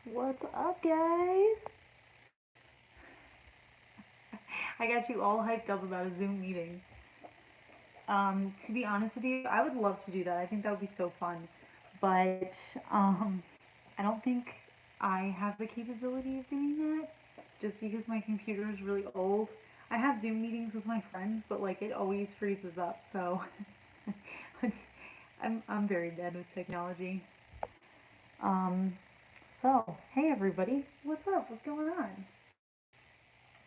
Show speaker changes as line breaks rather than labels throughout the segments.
What's up, guys? I got you all hyped up about a Zoom meeting. To be honest with you, I would love to do that. I think that would be so fun. But I don't think I have the capability of doing that just because my computer is really old. I have Zoom meetings with my friends, but like it always freezes up. So I'm very bad with technology. Um, hey everybody, what's up? What's going on?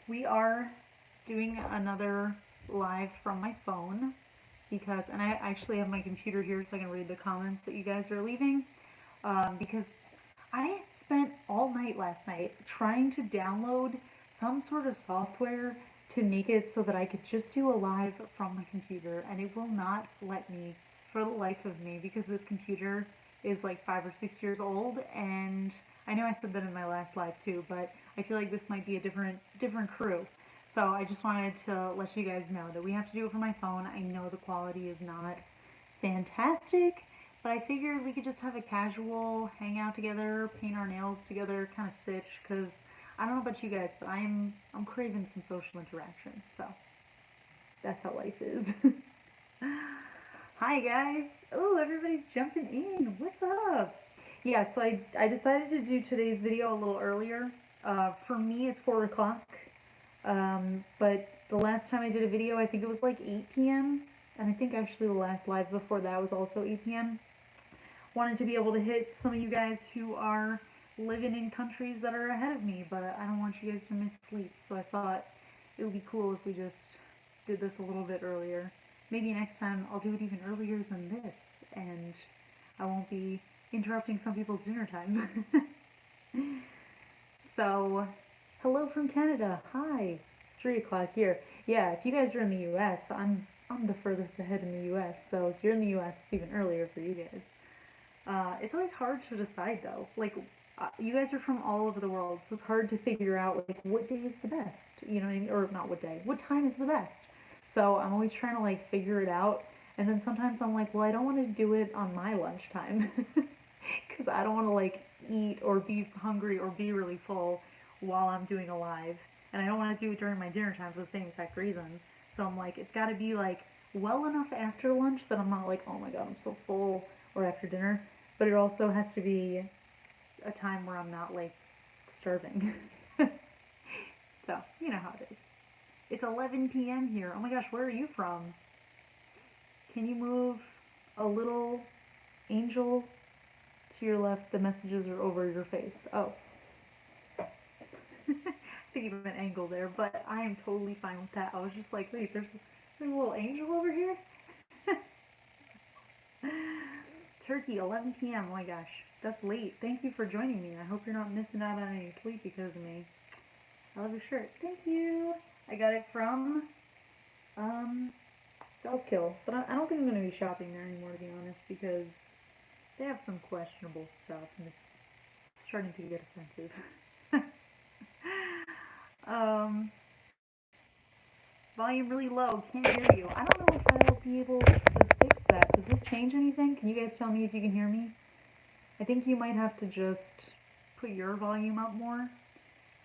We are doing another live from my phone because, and I actually have my computer here so I can read the comments that you guys are leaving. Because I spent all night last night trying to download some sort of software to make it so that I could just do a live from my computer, and it will not let me for the life of me because this computer is like 5 or 6 years old, and I know I said that in my last live too, but I feel like this might be a different crew. So I just wanted to let you guys know that we have to do it from my phone. I know the quality is not fantastic, but I figured we could just have a casual hangout together, paint our nails together, kind of sitch, because I don't know about you guys, but I'm craving some social interaction. So that's how life is. Hi guys. Oh, everybody's jumping in. What's up? Yeah, so I decided to do today's video a little earlier. For me, it's 4 o'clock. But the last time I did a video, I think it was like 8 p.m. And I think actually the last live before that was also 8 p.m. Wanted to be able to hit some of you guys who are living in countries that are ahead of me, but I don't want you guys to miss sleep. So I thought it would be cool if we just did this a little bit earlier. Maybe next time I'll do it even earlier than this, and I won't be interrupting some people's dinner time. So, hello from Canada. Hi. It's 3 o'clock here. Yeah, if you guys are in the U.S., I'm the furthest ahead in the U.S. So if you're in the U.S., it's even earlier for you guys. It's always hard to decide though. Like, you guys are from all over the world, so it's hard to figure out like what day is the best. You know what I mean? Or not what day. What time is the best? So I'm always trying to like figure it out. And then sometimes I'm like, well, I don't want to do it on my lunchtime because I don't want to like eat or be hungry or be really full while I'm doing a live. And I don't want to do it during my dinner time for the same exact reasons. So I'm like, it's got to be like well enough after lunch that I'm not like, oh my god, I'm so full, or after dinner. But it also has to be a time where I'm not like starving. So, you know how it is. It's 11 p.m. here. Oh my gosh, where are you from? Can you move a little, angel, to your left? The messages are over your face. Oh, I think you meant angle there, but I am totally fine with that. I was just like, wait, there's a little angel over here? Turkey, 11 p.m. Oh my gosh, that's late. Thank you for joining me. I hope you're not missing out on any sleep because of me. I love your shirt. Thank you. I got it from um Kill, but I don't think I'm gonna be shopping there anymore to be honest because they have some questionable stuff and it's starting to get offensive. um, Volume really low. Can't hear you. I don't know if I'll be able to fix that. Does this change anything? Can you guys tell me if you can hear me? I think you might have to just put your volume up more.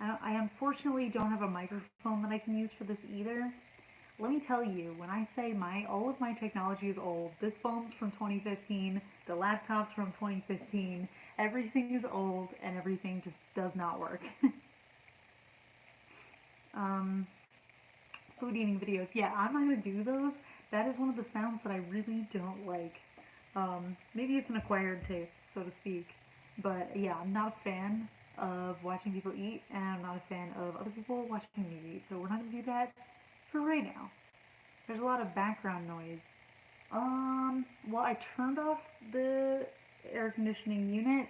I unfortunately don't have a microphone that I can use for this either. Let me tell you, when I say all of my technology is old, this phone's from 2015, the laptop's from 2015, everything is old and everything just does not work. um, Food eating videos, yeah, I'm not gonna do those. That is one of the sounds that I really don't like. Maybe it's an acquired taste, so to speak. But yeah, I'm not a fan of watching people eat, and I'm not a fan of other people watching me eat. So we're not gonna do that for right now. There's a lot of background noise. Well, I turned off the air conditioning unit.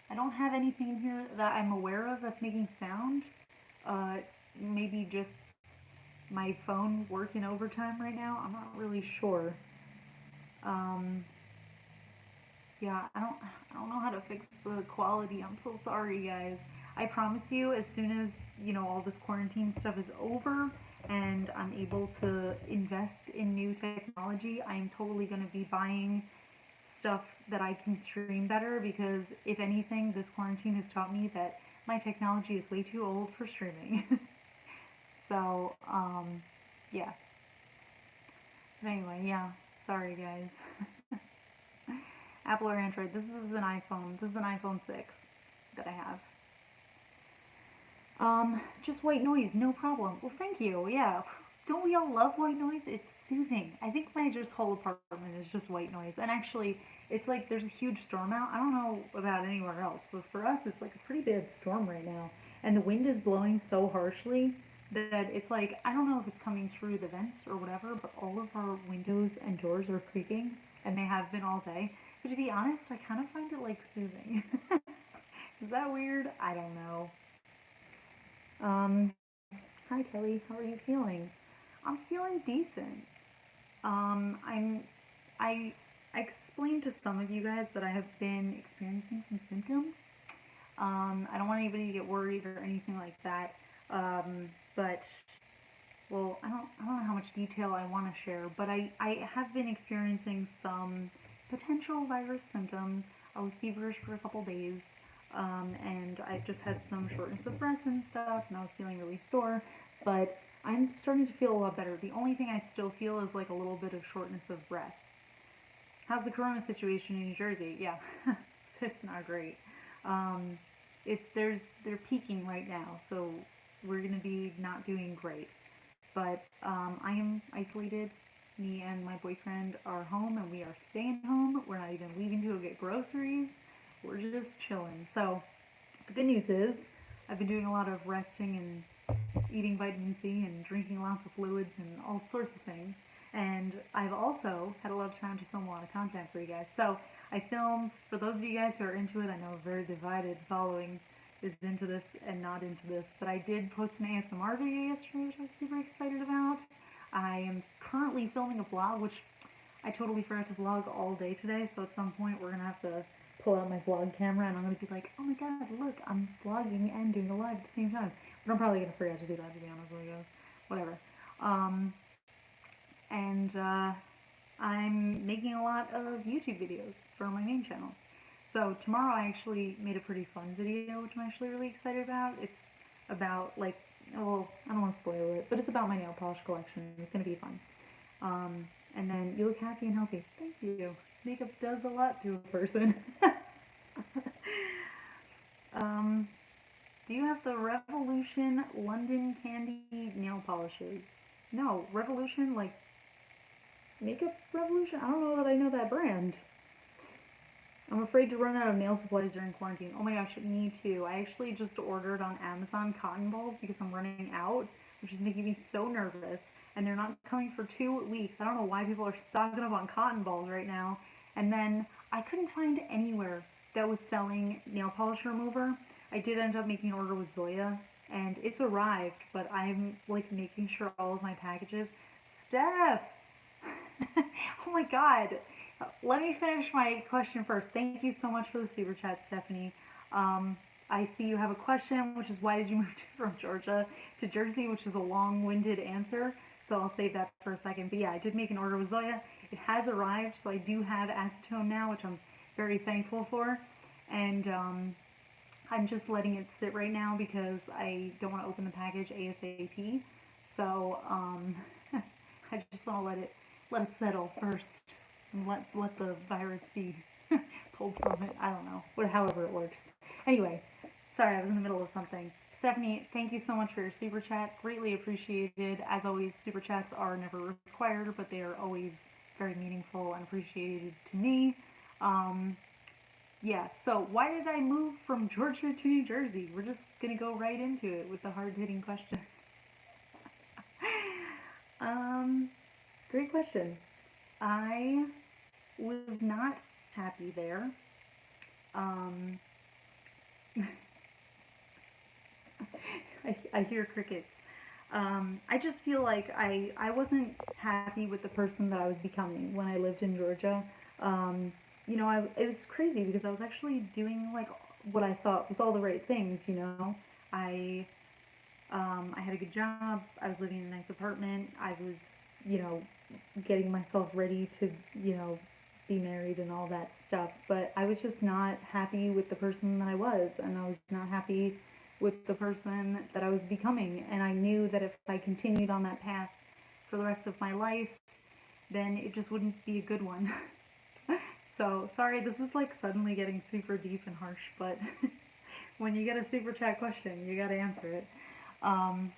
I don't have anything in here that I'm aware of that's making sound. Uh, Maybe just my phone working overtime right now. I'm not really sure. Um, yeah, I don't know how to fix the quality. I'm so sorry, guys. I promise you, as soon as all this quarantine stuff is over and I'm able to invest in new technology, I'm totally gonna be buying stuff that I can stream better, because if anything, this quarantine has taught me that my technology is way too old for streaming. So, yeah. But anyway, yeah. Sorry, guys. Apple or Android? This is an iPhone. This is an iPhone 6 that I have. Just white noise, no problem. Well, thank you. Yeah. Don't we all love white noise? It's soothing. I think my just whole apartment is just white noise. And actually, it's like there's a huge storm out. I don't know about anywhere else, but for us, it's like a pretty bad storm right now. And the wind is blowing so harshly that it's like, I don't know if it's coming through the vents or whatever, but all of our windows and doors are creaking, and they have been all day. But to be honest, I kind of find it like soothing. Is that weird? I don't know. Um, Hi Kelly, how are you feeling? I'm feeling decent. I'm I explained to some of you guys that I have been experiencing some symptoms. I don't want anybody to get worried or anything like that. But well, I don't know how much detail I want to share, but I have been experiencing some potential virus symptoms. I was feverish for a couple days, and I just had some shortness of breath and stuff, and I was feeling really sore. But I'm starting to feel a lot better. The only thing I still feel is like a little bit of shortness of breath. How's the corona situation in New Jersey? Yeah, it's not great. Um, they're peaking right now, so we're gonna be not doing great. But I am isolated. Me and my boyfriend are home, and we are staying home. We're not even leaving to go get groceries. We're just chilling. So the good news is I've been doing a lot of resting and eating vitamin C and drinking lots of fluids and all sorts of things. And I've also had a lot of time to film a lot of content for you guys. So I filmed, for those of you guys who are into it, I know a very divided following is into this and not into this, but I did post an ASMR video yesterday, which I was super excited about. I am currently filming a vlog, which I totally forgot to vlog all day today, so at some point we're gonna have to pull out my vlog camera and I'm gonna be like, oh my god, look, I'm vlogging and doing a live at the same time. But I'm probably gonna forget to do that, to be honest with you guys. Whatever. And I'm making a lot of YouTube videos for my main channel. So tomorrow I actually made a pretty fun video, which I'm actually really excited about. It's about, like, well, I don't want to spoil it, but it's about my nail polish collection. It's going to be fun. And then you look happy and healthy. Thank you. Makeup does a lot to a person. um, do you have the Revolution London Candy nail polishes? No, Revolution, like Makeup Revolution? I don't know that I know that brand. I'm afraid to run out of nail supplies during quarantine. Oh my gosh, me too. I actually just ordered on Amazon cotton balls because I'm running out, which is making me so nervous. And they're not coming for 2 weeks. I don't know why people are stocking up on cotton balls right now. And then I couldn't find anywhere that was selling nail polish remover. I did end up making an order with Zoya, and it's arrived, but I'm like making sure all of my packages. Steph! Oh my god. Let me finish my question first. Thank you so much for the super chat, Stephanie. I see you have a question, which is why did you move from Georgia to Jersey, which is a long-winded answer. So I'll save that for a second. But yeah, I did make an order with Zoya. It has arrived, so I do have acetone now, which I'm very thankful for. And I'm just letting it sit right now because I don't want to open the package ASAP. So I just want to let it settle first and let the virus be pulled from it. I don't know, however it works. Anyway, sorry, I was in the middle of something. Stephanie, thank you so much for your super chat. Greatly appreciated. As always, super chats are never required, but they are always very meaningful and appreciated to me. Yeah, so why did I move from Georgia to New Jersey? We're just gonna go right into it with the hard-hitting questions. Great question. I was not happy there. Um, I hear crickets. I just feel like I wasn't happy with the person that I was becoming when I lived in Georgia. You know, it was crazy because I was actually doing like what I thought was all the right things. You know, I I had a good job. I was living in a nice apartment. I was, you know, getting myself ready to, you know, be married and all that stuff. But I was just not happy with the person that I was, and I was not happy with the person that I was becoming. And I knew that if I continued on that path for the rest of my life, then it just wouldn't be a good one. So, sorry, this is like suddenly getting super deep and harsh, but when you get a super chat question, you gotta answer it. Um,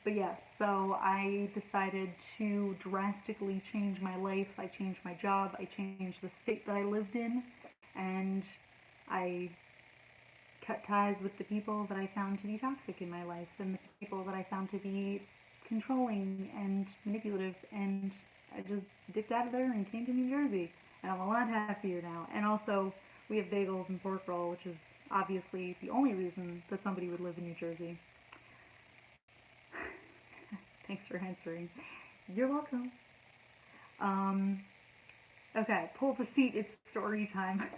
but yeah, so I decided to drastically change my life. I changed my job, I changed the state that I lived in, and I cut ties with the people that I found to be toxic in my life and the people that I found to be controlling and manipulative, and I just dipped out of there and came to New Jersey, and I'm a lot happier now. And also, we have bagels and pork roll, which is obviously the only reason that somebody would live in New Jersey. Thanks for answering. You're welcome. Okay, pull up a seat, it's story time.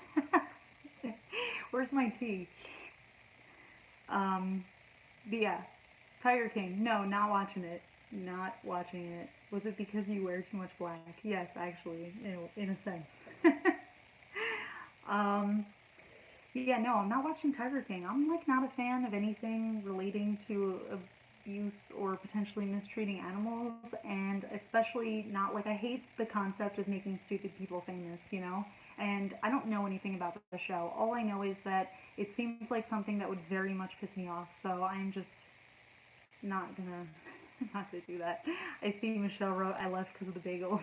Where's my tea? But yeah, Tiger King. No, not watching it. Not watching it. Was it because you wear too much black? Yes, actually, in a sense. um, yeah, no, I'm not watching Tiger King. I'm like not a fan of anything relating to abuse or potentially mistreating animals, and especially not like I hate the concept of making stupid people famous, you know? And I don't know anything about the show. All I know is that it seems like something that would very much piss me off, so I'm just not gonna not gonna do that. I see Michelle wrote I left because of the bagels.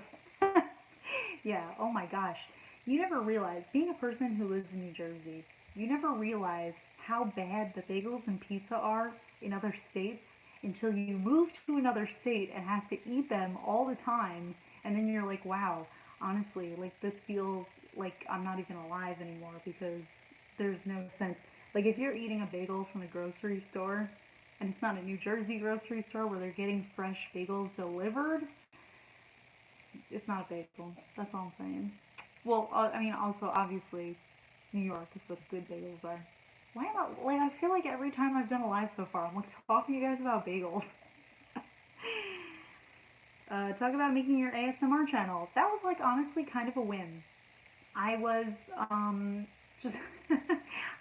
Yeah, oh my gosh. You never realize, being a person who lives in New Jersey, you never realize how bad the bagels and pizza are in other states until you move to another state and have to eat them all the time. And then you're like, wow, honestly, like this feels like I'm not even alive anymore because there's no sense. Like if you're eating a bagel from a grocery store and it's not a New Jersey grocery store where they're getting fresh bagels delivered, it's not a bagel. That's all I'm saying. Well, I mean, also obviously, New York is where the good bagels are. Why am I like? I feel like every time I've been alive so far, I'm like talking to you guys about bagels. Talk about making your ASMR channel. That was like honestly kind of a win. I was just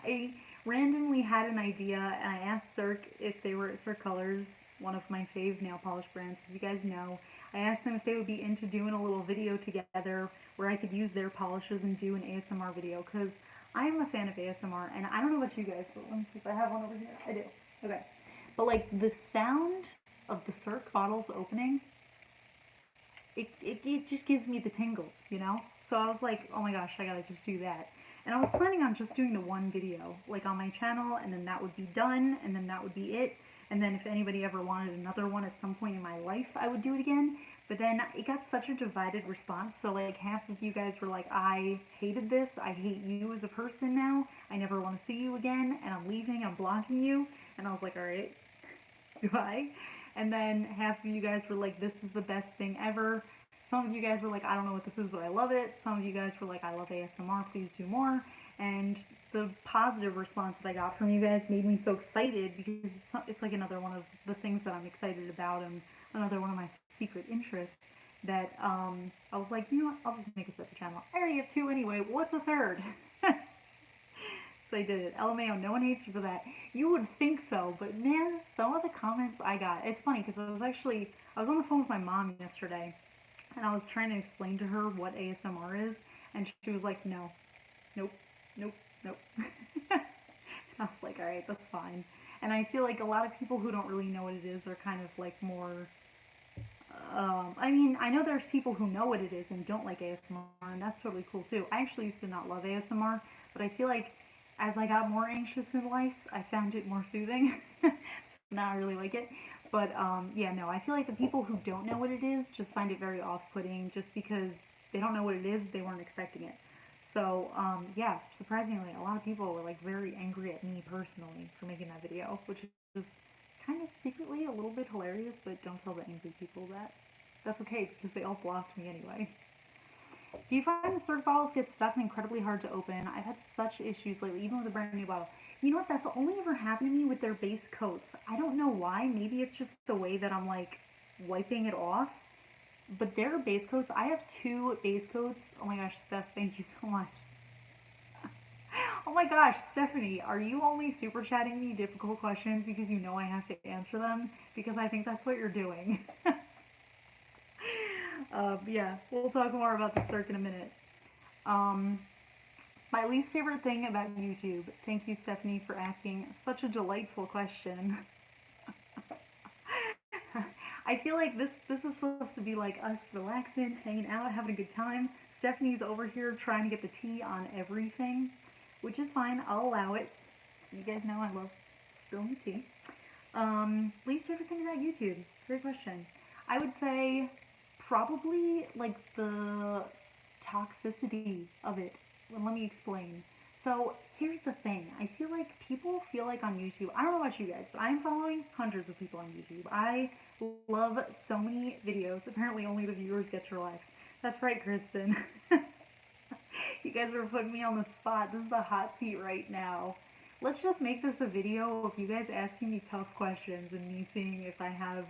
I randomly had an idea and I asked Cirque if they were Cirque Colors, one of my fave nail polish brands, as you guys know. I asked them if they would be into doing a little video together where I could use their polishes and do an ASMR video because I am a fan of ASMR and I don't know about you guys, but let me see if I have one over here. I do. Okay. But like the sound of the Cirque bottles opening, it just gives me the tingles, you know? So I was like, oh my gosh, I gotta just do that. And I was planning on just doing the one video, like on my channel, and then that would be done, and then that would be it. And then if anybody ever wanted another one at some point in my life, I would do it again. But then it got such a divided response. So like half of you guys were like, I hated this, I hate you as a person now, I never want to see you again, and I'm leaving, I'm blocking you. And I was like, alright, goodbye. And then half of you guys were like, this is the best thing ever. Some of you guys were like, I don't know what this is, but I love it. Some of you guys were like, I love ASMR, please do more. And the positive response that I got from you guys made me so excited because it's like another one of the things that I'm excited about and another one of my secret interests that I was like, you know what, I'll just make a separate channel. I already have two anyway, what's a third? So I did it. LMAO, no one hates you for that. You would think so, but man, some of the comments I got, it's funny because I was on the phone with my mom yesterday and I was trying to explain to her what ASMR is, and she was like, no, nope, nope, nope. And I was like, alright, that's fine. And I feel like a lot of people who don't really know what it is are kind of like more, I mean, I know there's people who know what it is and don't like ASMR, and that's totally cool too. I actually used to not love ASMR, but I feel like as I got more anxious in life, I found it more soothing. So now I really like it. But yeah, no, I feel like the people who don't know what it is just find it very off-putting just because they don't know what it is, they weren't expecting it. So yeah, surprisingly, a lot of people were like very angry at me personally for making that video, which is kind of secretly a little bit hilarious, but don't tell the angry people that. That's okay because they all blocked me anyway. Do you find the Cirque bottles get stuck and incredibly hard to open? I've had such issues lately, even with a brand new bottle. You know what? That's only ever happened to me with their base coats. I don't know why. Maybe it's just the way that I'm like wiping it off. but their base coats, I have 2 base coats. Oh my gosh, Steph, thank you so much. Oh my gosh, Stephanie, are you only super chatting me difficult questions because you know I have to answer them? Because I think that's what you're doing. Yeah, we'll talk more about the circ in a minute. Um, my least favorite thing about YouTube. Thank you, Stephanie, for asking such a delightful question. I feel like this is supposed to be like us relaxing, hanging out, having a good time. Stephanie's over here trying to get the tea on everything, which is fine. I'll allow it. You guys know I love spilling the tea. Least favorite thing about YouTube? Great question. I would say probably like the toxicity of it. Well, let me explain. So here's the thing. I feel like people feel like on YouTube, I don't know about you guys, but I'm following hundreds of people on YouTube. I love so many videos. Apparently only the viewers get to relax. That's right, Kristen. You guys are putting me on the spot. This is the hot seat right now. Let's just make this a video of you guys asking me tough questions and me seeing if I have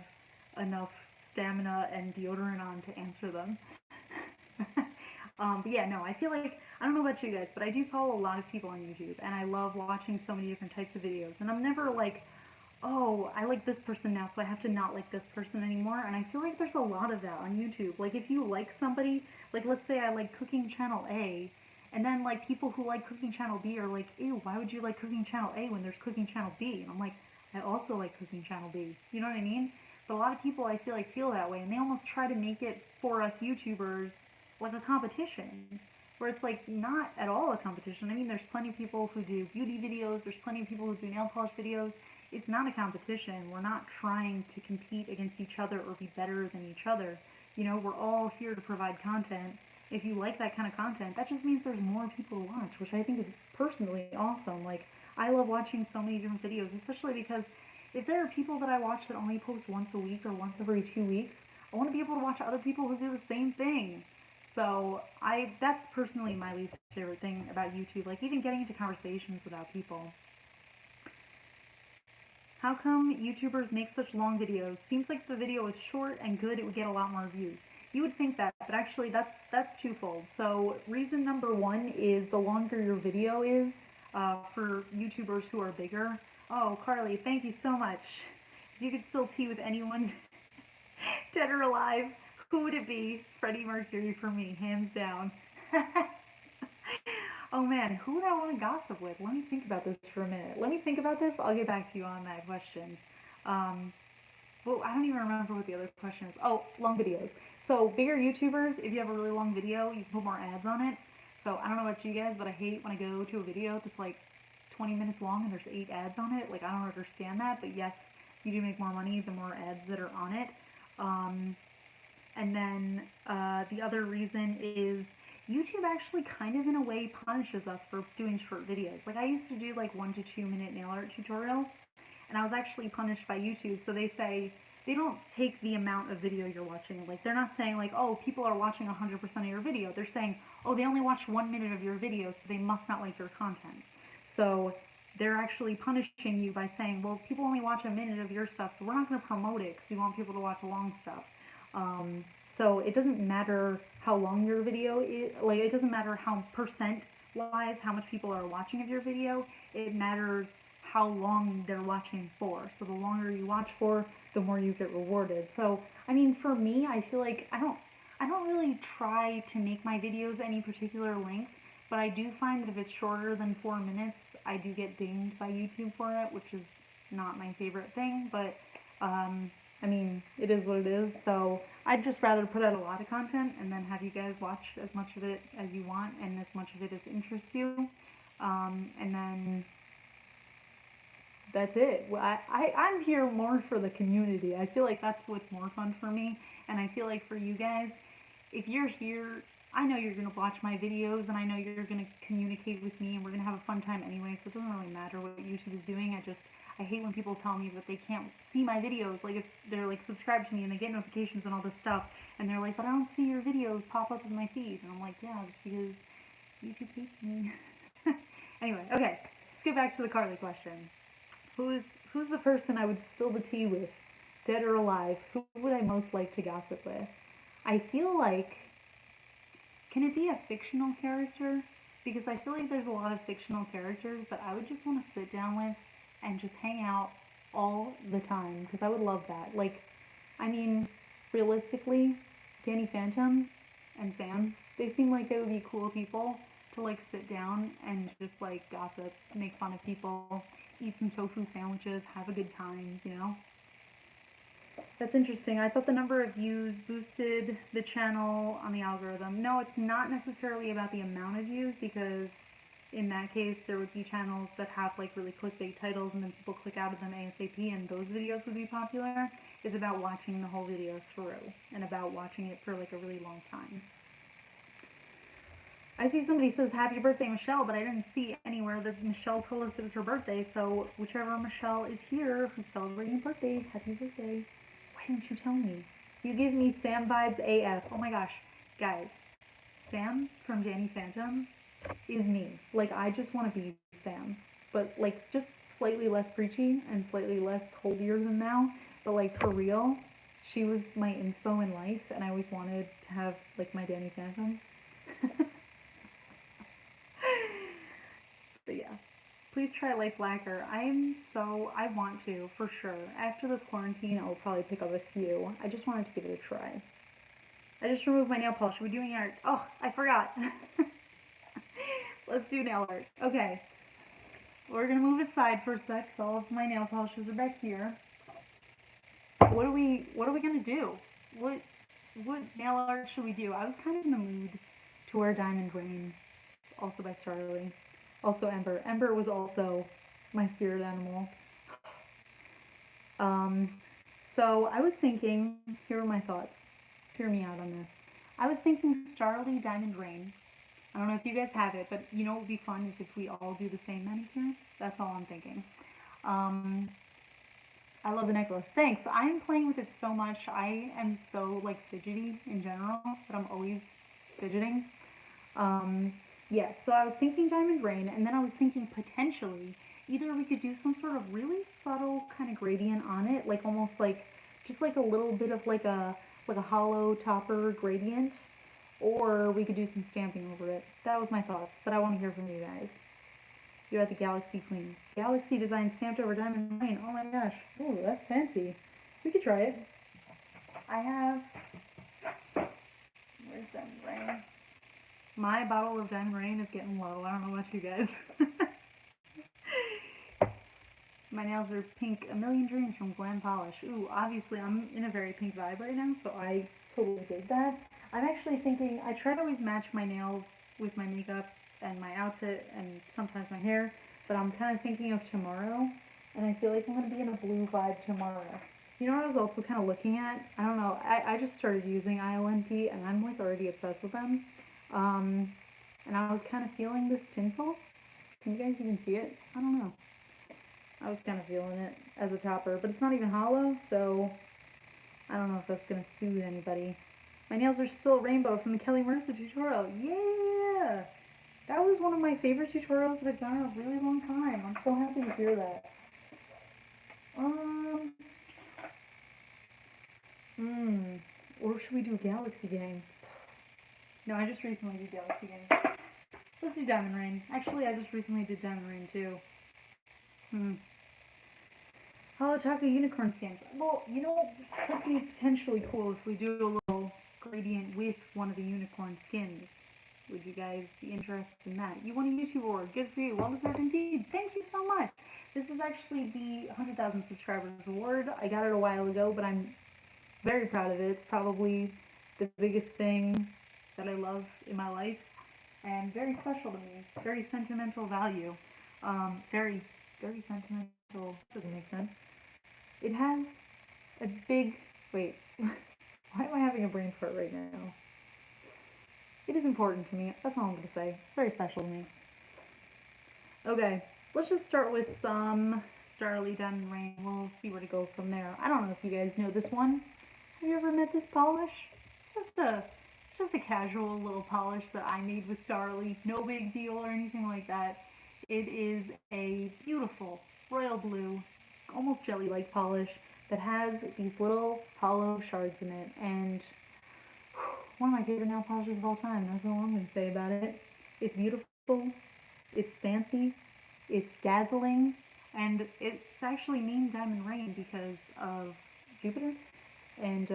enough stamina and deodorant on to answer them. But yeah, no, I feel like, I don't know about you guys, but I do follow a lot of people on YouTube, and I love watching so many different types of videos, and I'm never like, oh, I like this person now, so I have to not like this person anymore, and I feel like there's a lot of that on YouTube. Like, if you like somebody, like, let's say I like Cooking Channel A, and then, like, people who like Cooking Channel B are like, ew, why would you like Cooking Channel A when there's Cooking Channel B? And I'm like, I also like Cooking Channel B. You know what I mean? But a lot of people, I feel like, feel that way, and they almost try to make it for us YouTubers like a competition, where it's like not at all a competition. I mean, there's plenty of people who do beauty videos, there's plenty of people who do nail polish videos. It's not a competition. We're not trying to compete against each other or be better than each other. You know, we're all here to provide content. If you like that kind of content, that just means there's more people to watch, which I think is personally awesome. Like, I love watching so many different videos, especially because if there are people that I watch that only post once a week or once every 2 weeks, I want to be able to watch other people who do the same thing. So that's personally my least favorite thing about YouTube. Like, even getting into conversations without people. How come YouTubers make such long videos? Seems like the video is short and good, it would get a lot more views. You would think that, but actually that's twofold. So reason number one is the longer your video is, for YouTubers who are bigger. Oh, Carly, thank you so much. If you could spill tea with anyone, dead or alive, who would it be? Freddie Mercury for me, hands down. Oh man, who would I want to gossip with? Let me think about this for a minute. Let me think about this. I'll get back to you on that question. Um, well, I don't even remember what the other question is. Oh, long videos. So bigger YouTubers, if you have a really long video, you can put more ads on it. So I don't know about you guys, but I hate when I go to a video that's like 20 minutes long and there's 8 ads on it. Like, I don't understand that, but yes, you do make more money the more ads that are on it. And then the other reason is YouTube actually kind of in a way punishes us for doing short videos. Like, I used to do like 1 to 2 minute nail art tutorials, and I was actually punished by YouTube. So they say they don't take the amount of video you're watching. Like, they're not saying like, oh, people are watching 100% of your video. They're saying, oh, they only watch 1 minute of your video, so they must not like your content. So they're actually punishing you by saying, well, people only watch a minute of your stuff, so we're not going to promote it because we want people to watch long stuff. So it doesn't matter how long your video is, like, it doesn't matter how percent wise how much people are watching of your video. It matters how long they're watching for. So the longer you watch for, the more you get rewarded. So I mean, for me, I feel like I don't really try to make my videos any particular length, but I do find that if it's shorter than 4 minutes, I do get dinged by YouTube for it, which is not my favorite thing, but I mean, it is what it is, so I'd just rather put out a lot of content and then have you guys watch as much of it as you want and as much of it as interests you. And then that's it. I'm here more for the community. I feel like that's what's more fun for me, and I feel like for you guys, if you're here, I know you're going to watch my videos and I know you're going to communicate with me and we're going to have a fun time anyway, so it doesn't really matter what YouTube is doing. I hate when people tell me that they can't see my videos, like if they're like subscribed to me and they get notifications and all this stuff, and they're like, but I don't see your videos pop up in my feed, and I'm like, yeah, it's because YouTube hates me. Anyway, okay, let's get back to the Carly question. Who's the person I would spill the tea with, dead or alive? Who would I most like to gossip with? I feel like, can it be a fictional character? Because I feel like there's a lot of fictional characters that I would just want to sit down with and just hang out all the time. Because I would love that. Like, I mean, realistically, Danny Phantom and Sam, they seem like they would be cool people to like sit down and just like gossip, make fun of people, eat some tofu sandwiches, have a good time, you know? That's interesting. I thought the number of views boosted the channel on the algorithm. No, it's not necessarily about the amount of views, because in that case there would be channels that have like really clickbait titles and then people click out of them ASAP and those videos would be popular. It's about watching the whole video through and about watching it for like a really long time. I see somebody says happy birthday Michelle, but I didn't see anywhere that Michelle told us it was her birthday, so whichever Michelle is here who's celebrating a birthday, happy birthday. Why didn't you tell me? You give me Sam vibes AF. Oh my gosh. Guys, Sam from Danny Phantom is me. Like, I just want to be Sam. But, like, just slightly less preachy and slightly less holier than thou. But, like, for real, she was my inspo in life, and I always wanted to have, like, my Danny Phantom. But yeah, please try Life Lacquer. I want to, for sure. After this quarantine, I'll probably pick up a few. I just wanted to give it a try. I just removed my nail polish. Are we doing art? Oh, I forgot. Let's do nail art. Okay. We're gonna move aside for a sec, so all of my nail polishes are back here. What are we gonna do? What nail art should we do? I was kind of in the mood to wear Diamond Rain, also by Starly. Also Ember. Ember was also my spirit animal. So I was thinking, here are my thoughts. Hear me out on this. I was thinking Starly Diamond Rain. I don't know if you guys have it, but you know what would be fun is if we all do the same manicure. That's all I'm thinking. I love the necklace. Thanks. I'm playing with it so much. I am so like fidgety in general, but I'm always fidgeting. Yeah, so I was thinking Diamond Rain, and then I was thinking potentially either we could do some sort of really subtle kind of gradient on it, like almost like just like a little bit of like a hollow topper gradient, or we could do some stamping over it. That was my thoughts, but I want to hear from you guys. You're at the Galaxy Queen. Galaxy design stamped over Diamond Rain. Oh my gosh. Ooh, that's fancy. We could try it. I have... Where's Diamond Rain? My bottle of Diamond Rain is getting low. I don't know about you guys. My nails are pink. A Million Dreams from Glam Polish. Ooh, obviously I'm in a very pink vibe right now, so I totally dig that. I'm actually thinking, I try to always match my nails with my makeup and my outfit and sometimes my hair, but I'm kind of thinking of tomorrow, and I feel like I'm going to be in a blue vibe tomorrow. You know what I was also kind of looking at? I don't know, I just started using ILNP, and I'm like already obsessed with them. And I was kind of feeling this tinsel. Can you guys even see it? I don't know. I was kind of feeling it as a topper, but it's not even hollow, so I don't know if that's going to soothe anybody. My nails are still rainbow from the Kelli Marissa tutorial. Yeah! That was one of my favorite tutorials that I've done in a really long time. I'm so happy to hear that. Or should we do Galaxy Gang? No, I just recently did Galaxy Gang. Let's do Diamond Rain. Actually, I just recently did Diamond Rain too. Hollow Taco Unicorn skins. Well, you know, it could be potentially cool if we do a little gradient with one of the unicorn skins. Would you guys be interested in that? You want a YouTube award? Good for you. Well deserved indeed. Thank you so much. This is actually the 100,000 subscribers award. I got it a while ago, but I'm very proud of it. It's probably the biggest thing that I love in my life, and very special to me. Very sentimental value. Very sentimental. Doesn't make sense. It has a big... Wait. Why am I having a brain fart right now? It is important to me. That's all I'm going to say. It's very special to me. Okay. Let's just start with some Starly Diamond Rain. We'll see where to go from there. I don't know if you guys know this one. Have you ever met this polish? It's just a casual little polish that I made with Starly. No big deal or anything like that. It is a beautiful royal blue, almost jelly-like polish that has these little hollow shards in it, and one of my favorite nail polishes of all time. That's all I'm going to say about it. It's beautiful, it's fancy, it's dazzling, and it's actually named Diamond Rain because of Jupiter, and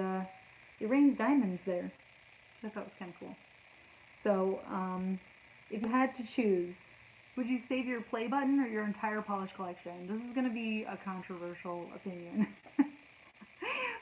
it rains diamonds there, which I thought was kind of cool. So, if you had to choose, would you save your play button or your entire polish collection? This is going to be a controversial opinion.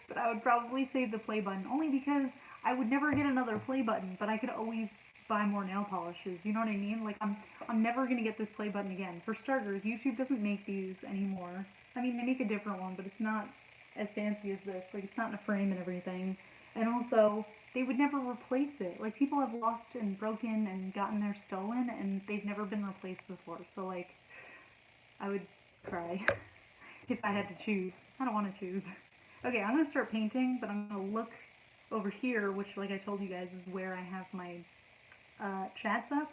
But I would probably save the play button only because I would never get another play button, but I could always buy more nail polishes. You know what I mean? Like I'm never gonna get this play button again. For starters, YouTube doesn't make these anymore. I mean, they make a different one, but it's not as fancy as this. Like it's not in a frame and everything. And also, they would never replace it. Like people have lost and broken and gotten theirs stolen, and they've never been replaced before. So like, I would cry if I had to choose. I don't want to choose. Okay, I'm gonna start painting, but I'm gonna look over here, which, like I told you guys, is where I have my chats up,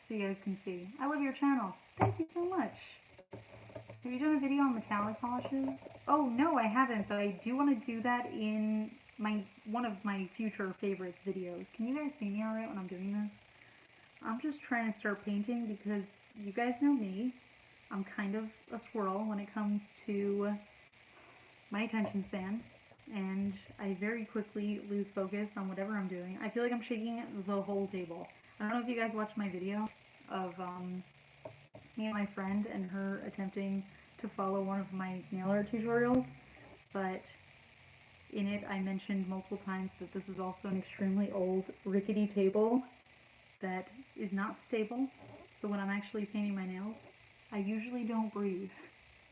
so you guys can see. I love your channel. Thank you so much. Have you done a video on metallic polishes? Oh no, I haven't, but I do want to do that in one of my future favorites videos. Can you guys see me alright when I'm doing this? I'm just trying to start painting because you guys know me. I'm kind of a squirrel when it comes to my attention span, and I very quickly lose focus on whatever I'm doing. I feel like I'm shaking the whole table. I don't know if you guys watched my video of me and my friend and her attempting to follow one of my nail art tutorials, but in it I mentioned multiple times that this is also an extremely old, rickety table that is not stable, so when I'm actually painting my nails, I usually don't breathe.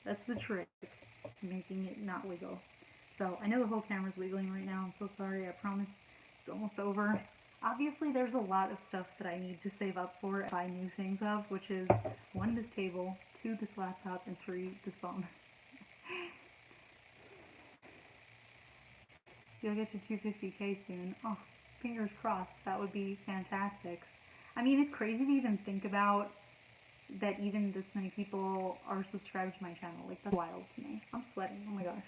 That's the trick, making it not wiggle. So I know the whole camera's wiggling right now. I'm so sorry. I promise it's almost over. Obviously, there's a lot of stuff that I need to save up for and buy new things of, which is 1, this table, 2, this laptop, and 3, this phone. You'll get to 250k soon. Oh, fingers crossed. That would be fantastic. I mean, it's crazy to even think about that even this many people are subscribed to my channel. Like, that's wild to me. I'm sweating. Oh my gosh.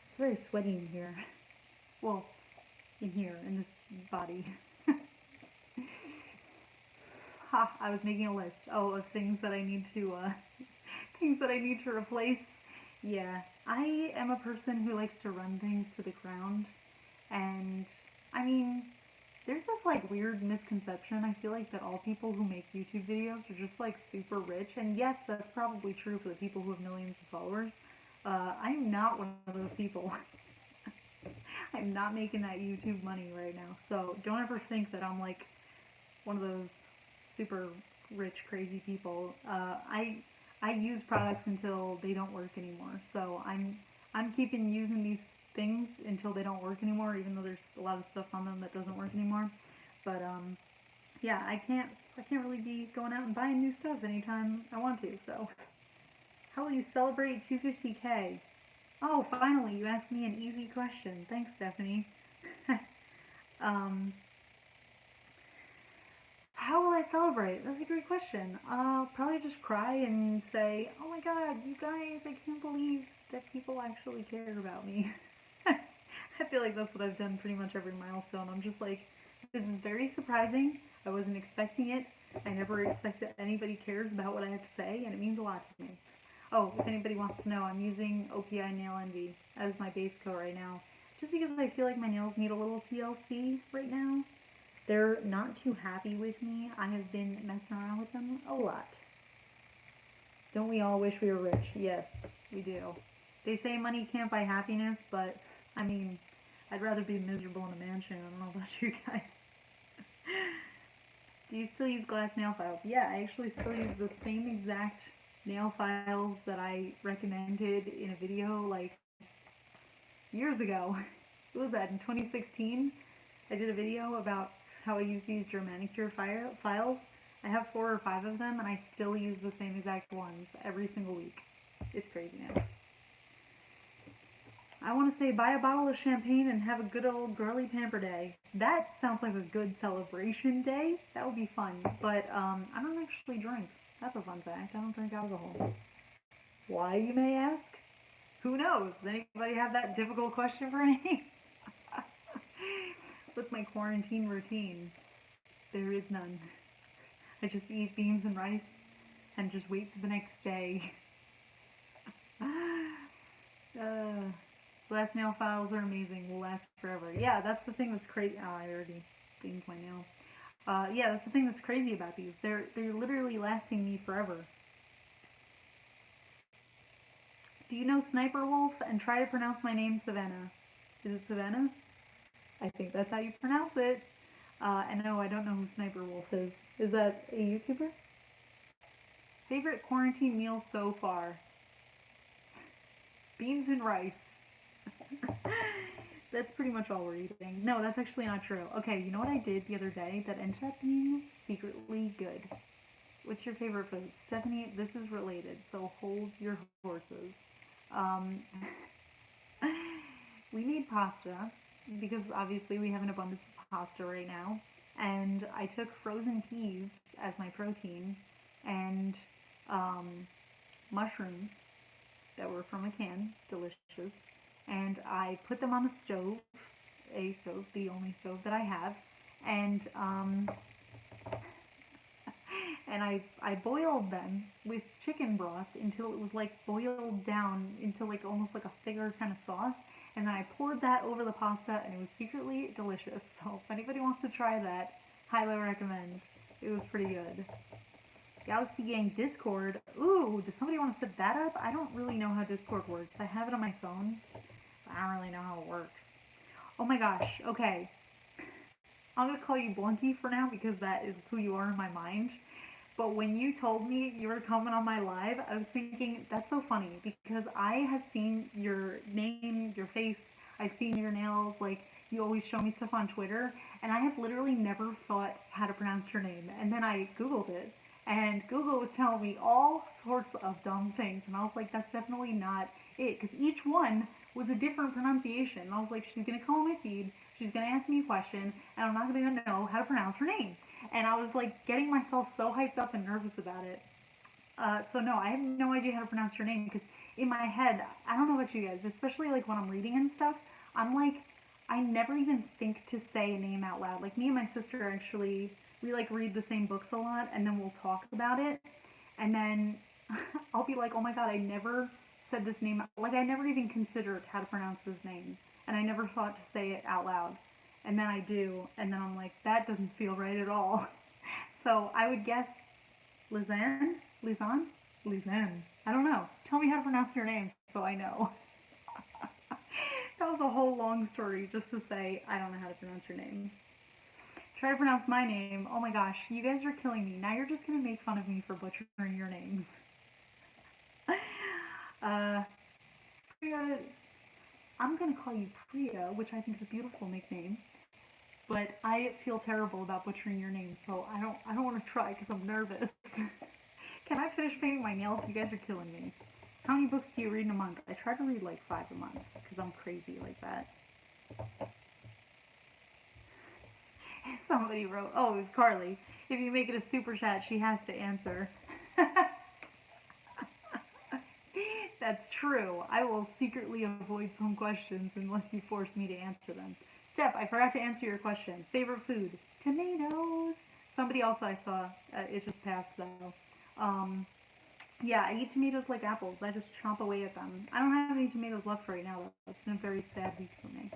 It's very sweaty in here. Well, in here, in this body. Ha, I was making a list. Oh, of things that I need to, things that I need to replace. Yeah, I am a person who likes to run things to the ground, and, I mean, there's this, like, weird misconception, I feel like, that all people who make YouTube videos are just, like, super rich, and yes, that's probably true for the people who have millions of followers. I'm not one of those people. I'm not making that YouTube money right now, so don't ever think that I'm, like, one of those super rich, crazy people. I use products until they don't work anymore, so I'm keeping using these things until they don't work anymore, even though there's a lot of stuff on them that doesn't work anymore. But yeah, I can't really be going out and buying new stuff anytime I want to. So how will you celebrate 250k? Oh, finally, you asked me an easy question. Thanks, Stephanie. How will I celebrate? That's a great question. I'll probably just cry and say, oh my god, you guys, I can't believe that people actually care about me. I feel like that's what I've done pretty much every milestone. I'm just like, this is very surprising. I wasn't expecting it. I never expect that anybody cares about what I have to say, and it means a lot to me. Oh, if anybody wants to know, I'm using OPI Nail Envy as my base coat right now, just because I feel like my nails need a little TLC right now. They're not too happy with me. I have been messing around with them a lot. Don't we all wish we were rich? Yes, we do. They say money can't buy happiness, but, I mean, I'd rather be miserable in a mansion. I don't know about you guys. Do you still use glass nail files? Yeah, I actually still use the same exact nail files that I recommended in a video, like, years ago. What was that, in 2016? I did a video about how I use these Germanicure files. I have 4 or 5 of them, and I still use the same exact ones every single week. It's craziness. I want to say buy a bottle of champagne and have a good old girly pamper day. That sounds like a good celebration day. That would be fun. But I don't actually drink. That's a fun fact. I don't drink alcohol. Why, you may ask? Who knows? Does anybody have that difficult question for me? What's my quarantine routine? There is none. I just eat beans and rice and just wait for the next day. Glass nail files are amazing. Will last forever. Yeah, that's the thing that's crazy. Oh, I already dinged my nail. Yeah, that's the thing that's crazy about these. They're literally lasting me forever. Do you know Sniper Wolf? And try to pronounce my name, Savannah. Is it Savannah? I think that's how you pronounce it. And no, I don't know who Sniper Wolf is. Is that a YouTuber? Favorite quarantine meal so far? Beans and rice. That's pretty much all we're eating. No, that's actually not true. Okay, you know what I did the other day that ended up being secretly good? What's your favorite food? Stephanie, this is related, so hold your horses. Um, we made pasta because obviously we have an abundance of pasta right now. And I took frozen peas as my protein and mushrooms that were from a can, delicious. And I put them on the stove, a stove, the only stove that I have, and I boiled them with chicken broth until it was like boiled down into like almost like a thicker kind of sauce, and then I poured that over the pasta, and it was secretly delicious. So if anybody wants to try that, highly recommend. It was pretty good. Galaxy Gang Discord. Ooh, does somebody want to set that up? I don't really know how Discord works. I have it on my phone, but I don't really know how it works. Oh my gosh, okay. I'm gonna call you Blunky for now because that is who you are in my mind. But when you told me you were coming on my live, I was thinking, that's so funny because I have seen your name, your face, I've seen your nails, like, you always show me stuff on Twitter, and I have literally never thought how to pronounce your name. And then I Googled it, and Google was telling me all sorts of dumb things, and I was like, that's definitely not it, because each one was a different pronunciation. And I was like, she's gonna come on my feed, she's gonna ask me a question, and I'm not gonna know how to pronounce her name. And I was like getting myself so hyped up and nervous about it. So no, I have no idea how to pronounce your name because in my head, I don't know about you guys, especially like when I'm reading and stuff, I'm like, I never even think to say a name out loud. Like me and my sister actually, we like read the same books a lot and then we'll talk about it. And then I'll be like, oh my god, I never said this name. Like I never even considered how to pronounce this name. And I never thought to say it out loud. And then I do, and then I'm like, that doesn't feel right at all. So I would guess Lizanne? Lizanne? Lizanne. I don't know. Tell me how to pronounce your name so I know. That was a whole long story just to say I don't know how to pronounce your name. Try to pronounce my name. Oh my gosh, you guys are killing me. Now you're just going to make fun of me for butchering your names. Priya, I'm going to call you Priya, which I think is a beautiful nickname. But I feel terrible about butchering your name, so I don't want to try because I'm nervous. Can I finish painting my nails? You guys are killing me. How many books do you read in a month? I try to read like 5 a month because I'm crazy like that. Somebody wrote, oh, it was Carly. If you make it a super chat, she has to answer. That's true. I will secretly avoid some questions unless you force me to answer them. Steph, I forgot to answer your question. Favorite food? Tomatoes. Somebody else I saw, it just passed though. Yeah, I eat tomatoes like apples. I just chomp away at them. I don't have any tomatoes left right now though. It's been a very sad week for me.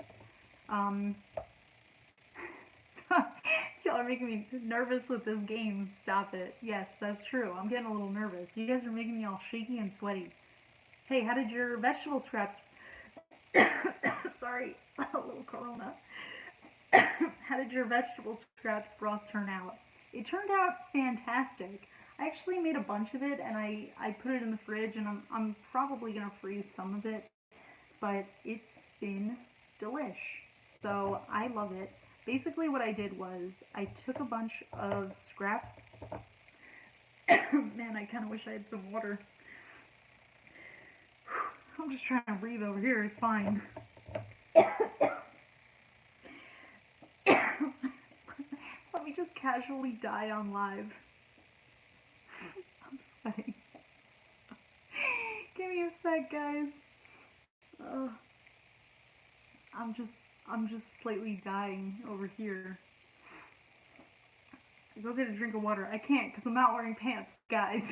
Y'all are making me nervous with this game. Stop it. Yes, that's true. I'm getting a little nervous. You guys are making me all shaky and sweaty. Hey, how did your vegetable scraps... Sorry, a little corona. How did your vegetable scraps broth turn out? It turned out fantastic. I actually made a bunch of it and I put it in the fridge and I'm probably going to freeze some of it. But it's been delish. So I love it. Basically what I did was I took a bunch of scraps. Man, I kind of wish I had some water. I'm just trying to breathe over here. It's fine. Let me just casually die on live. I'm sweating. Give me a sec, guys. I'm just I'm just slightly dying over here. Go get a drink of water. I can't because I'm not wearing pants, guys.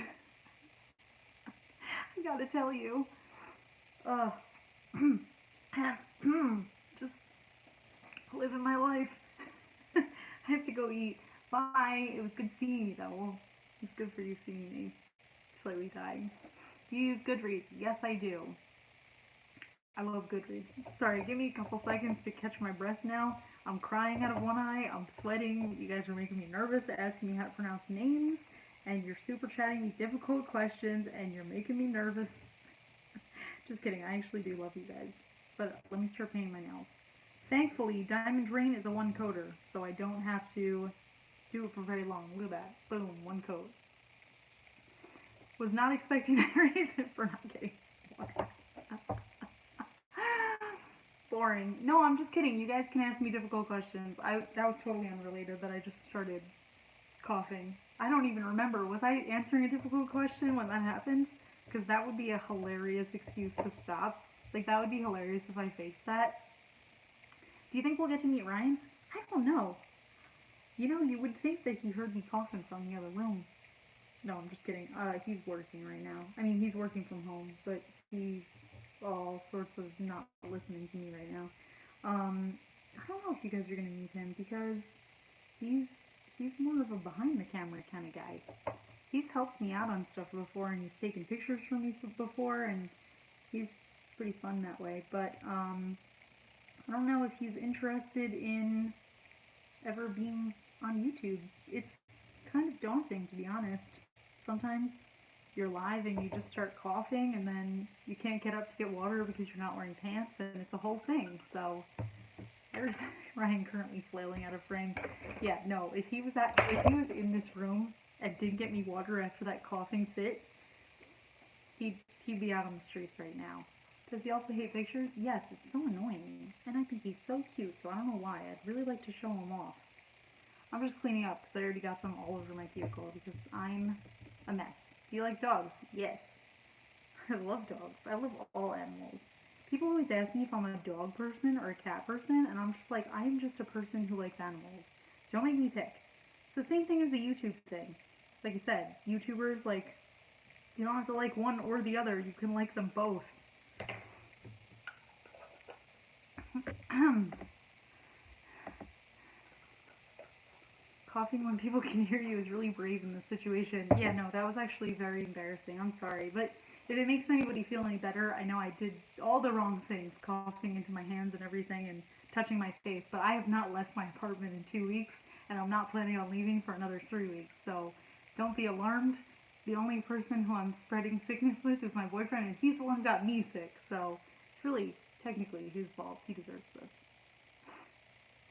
I gotta tell you. Just living my life. I have to go eat. Bye. It was good seeing you, though. Well, it was good for you seeing me. Slightly dying. Do you use Goodreads? Yes, I do. I love Goodreads. Sorry, give me a couple seconds to catch my breath now. I'm crying out of one eye. I'm sweating. You guys are making me nervous, asking me how to pronounce names, and you're super chatting me difficult questions, and you're making me nervous. Just kidding. I actually do love you guys. But let me start painting my nails. Thankfully, Diamond Rain is a one coater, so I don't have to do it for very long. Look at that. Boom, one coat. Was not expecting that reason for not getting water. Boring. No, I'm just kidding. You guys can ask me difficult questions. That was totally unrelated, but I just started coughing. I don't even remember. Was I answering a difficult question when that happened? Because that would be a hilarious excuse to stop. Like, that would be hilarious if I faked that. Do you think we'll get to meet Ryan? I don't know. You know, you would think that he heard me coughing from the other room. No, I'm just kidding. He's working right now. I mean, he's working from home, but he's all sorts of not listening to me right now. I don't know if you guys are gonna meet him because he's more of a behind the camera kind of guy. He's helped me out on stuff before, and he's taken pictures for me before, and he's pretty fun that way. But I don't know if he's interested in ever being on YouTube. It's kind of daunting, to be honest. Sometimes you're live and you just start coughing, and then you can't get up to get water because you're not wearing pants, and it's a whole thing. So there's Ryan currently flailing out of frame. Yeah, no, if he was in this room and didn't get me water after that coughing fit, he'd be out on the streets right now. Does he also hate pictures? Yes, it's so annoying. And I think he's so cute, so I don't know why. I'd really like to show him off. I'm just cleaning up because I already got some all over my vehicle because I'm a mess. Do you like dogs? Yes. I love dogs. I love all animals. People always ask me if I'm a dog person or a cat person, and I'm just like, I'm just a person who likes animals. Don't make me pick. It's the same thing as the YouTube thing. Like I said, YouTubers, like, you don't have to like one or the other. You can like them both. Coughing when people can hear you is really brave in this situation. Yeah, no, that was actually very embarrassing. I'm sorry. But if it makes anybody feel any better, I know I did all the wrong things, coughing into my hands and everything and touching my face, but I have not left my apartment in 2 weeks, and I'm not planning on leaving for another 3 weeks. So don't be alarmed. The only person who I'm spreading sickness with is my boyfriend, and he's the one who got me sick. So it's really technically his fault. He deserves this.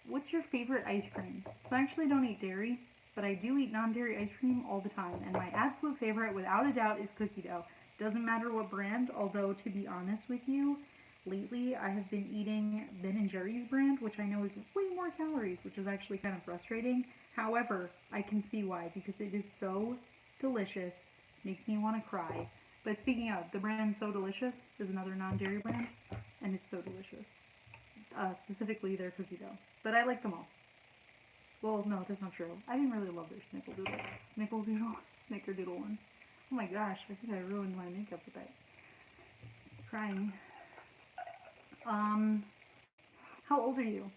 What's your favorite ice cream? So I actually don't eat dairy, but I do eat non-dairy ice cream all the time. And my absolute favorite, without a doubt, is cookie dough. Doesn't matter what brand, although to be honest with you, lately I have been eating Ben & Jerry's brand, which I know is way more calories, which is actually kind of frustrating. However, I can see why, because it is so delicious, makes me want to cry. But speaking of, the brand So Delicious is another non-dairy brand, and it's so delicious. Specifically their cookie dough. But I like them all. Well, no, that's not true. I didn't really love their snickerdoodle one. Oh my gosh, I think I ruined my makeup with that. Crying. How old are you?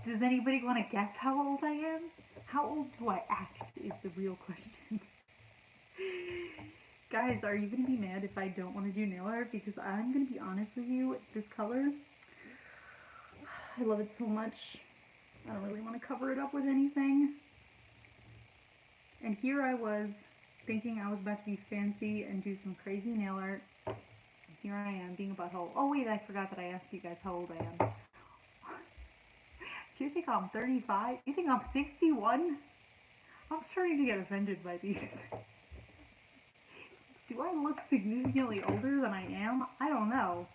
Does anybody want to guess how old I am? How old do I act is the real question. Guys, are you going to be mad if I don't want to do nail art? Because I'm going to be honest with you, this color, I love it so much. I don't really want to cover it up with anything. And here I was thinking I was about to be fancy and do some crazy nail art. And here I am being a butthole. Oh wait, I forgot that I asked you guys how old I am. Do you think I'm 35? You think I'm 61? I'm starting to get offended by these. Do I look significantly older than I am? I don't know.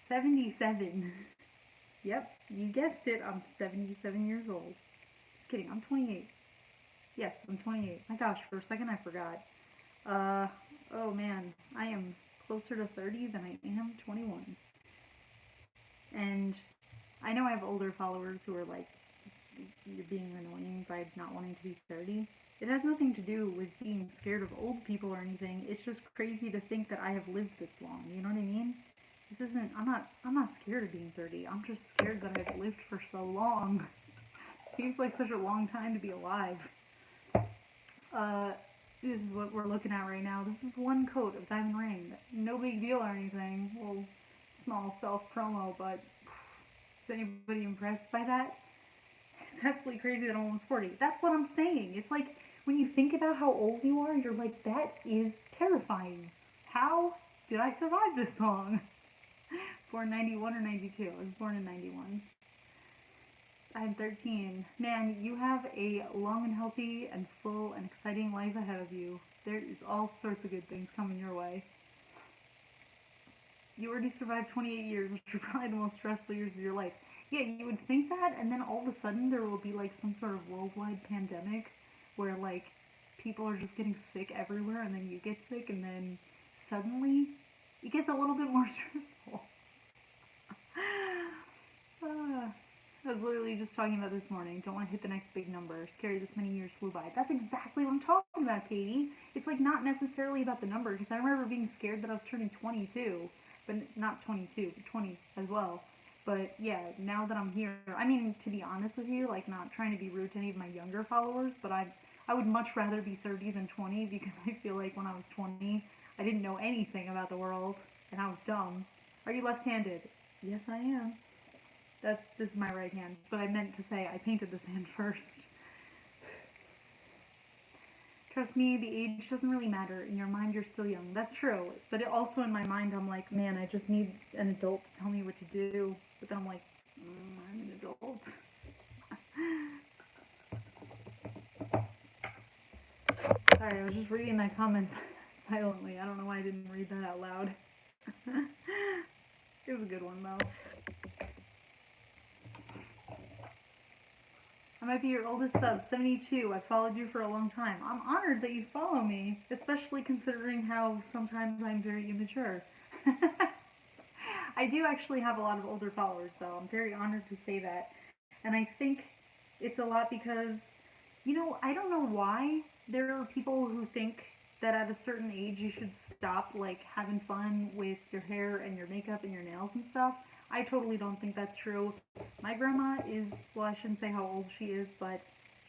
77. Yep, you guessed it, I'm 77 years old. Just kidding, I'm 28. Yes, I'm 28. My gosh, for a second I forgot. Oh man, I am closer to 30 than I am 21. And I know I have older followers who are like, you're being annoying by not wanting to be 30. It has nothing to do with being scared of old people or anything. It's just crazy to think that I have lived this long. You know what I mean? This isn't. I'm not scared of being 30. I'm just scared that I've lived for so long. Seems like such a long time to be alive. Uh, this is what we're looking at right now. This is one coat of Diamond Rain. No big deal or anything. Well, small self promo, but is anybody impressed by that? It's absolutely crazy that I'm almost 40. That's what I'm saying. It's like when you think about how old you are, you're like, that is terrifying. How did I survive this long? Born 91 or 92? I was born in 91. I'm 13. Man, you have a long and healthy and full and exciting life ahead of you. There is all sorts of good things coming your way. You already survived 28 years, which are probably the most stressful years of your life. Yeah, you would think that, and then all of a sudden there will be like some sort of worldwide pandemic where like people are just getting sick everywhere, and then you get sick, and then suddenly it gets a little bit more stressful. I was literally just talking about this morning. Don't want to hit the next big number. Scary this many years flew by. That's exactly what I'm talking about, Katie. It's like not necessarily about the number, because I remember being scared that I was turning 22, but not 22, but 20 as well. But yeah, now that I'm here, I mean, to be honest with you, like not trying to be rude to any of my younger followers, but I would much rather be 30 than 20 because I feel like when I was 20, I didn't know anything about the world and I was dumb. Are you left-handed? Yes, I am. This is my right hand, but I meant to say I painted this hand first. Trust me, the age doesn't really matter. In your mind, you're still young. That's true. But also in my mind, I'm like, man, I just need an adult to tell me what to do. But then I'm like, I'm an adult. Sorry, I was just reading my comments silently. I don't know why I didn't read that out loud. It was a good one, though. I might be your oldest sub, 72. I've followed you for a long time. I'm honored that you follow me, especially considering how sometimes I'm very immature. I do actually have a lot of older followers, though. I'm very honored to say that. And I think it's a lot because, I don't know why there are people who think that at a certain age you should stop, like, having fun with your hair and your makeup and your nails and stuff. I totally don't think that's true. My grandma is, well, I shouldn't say how old she is, but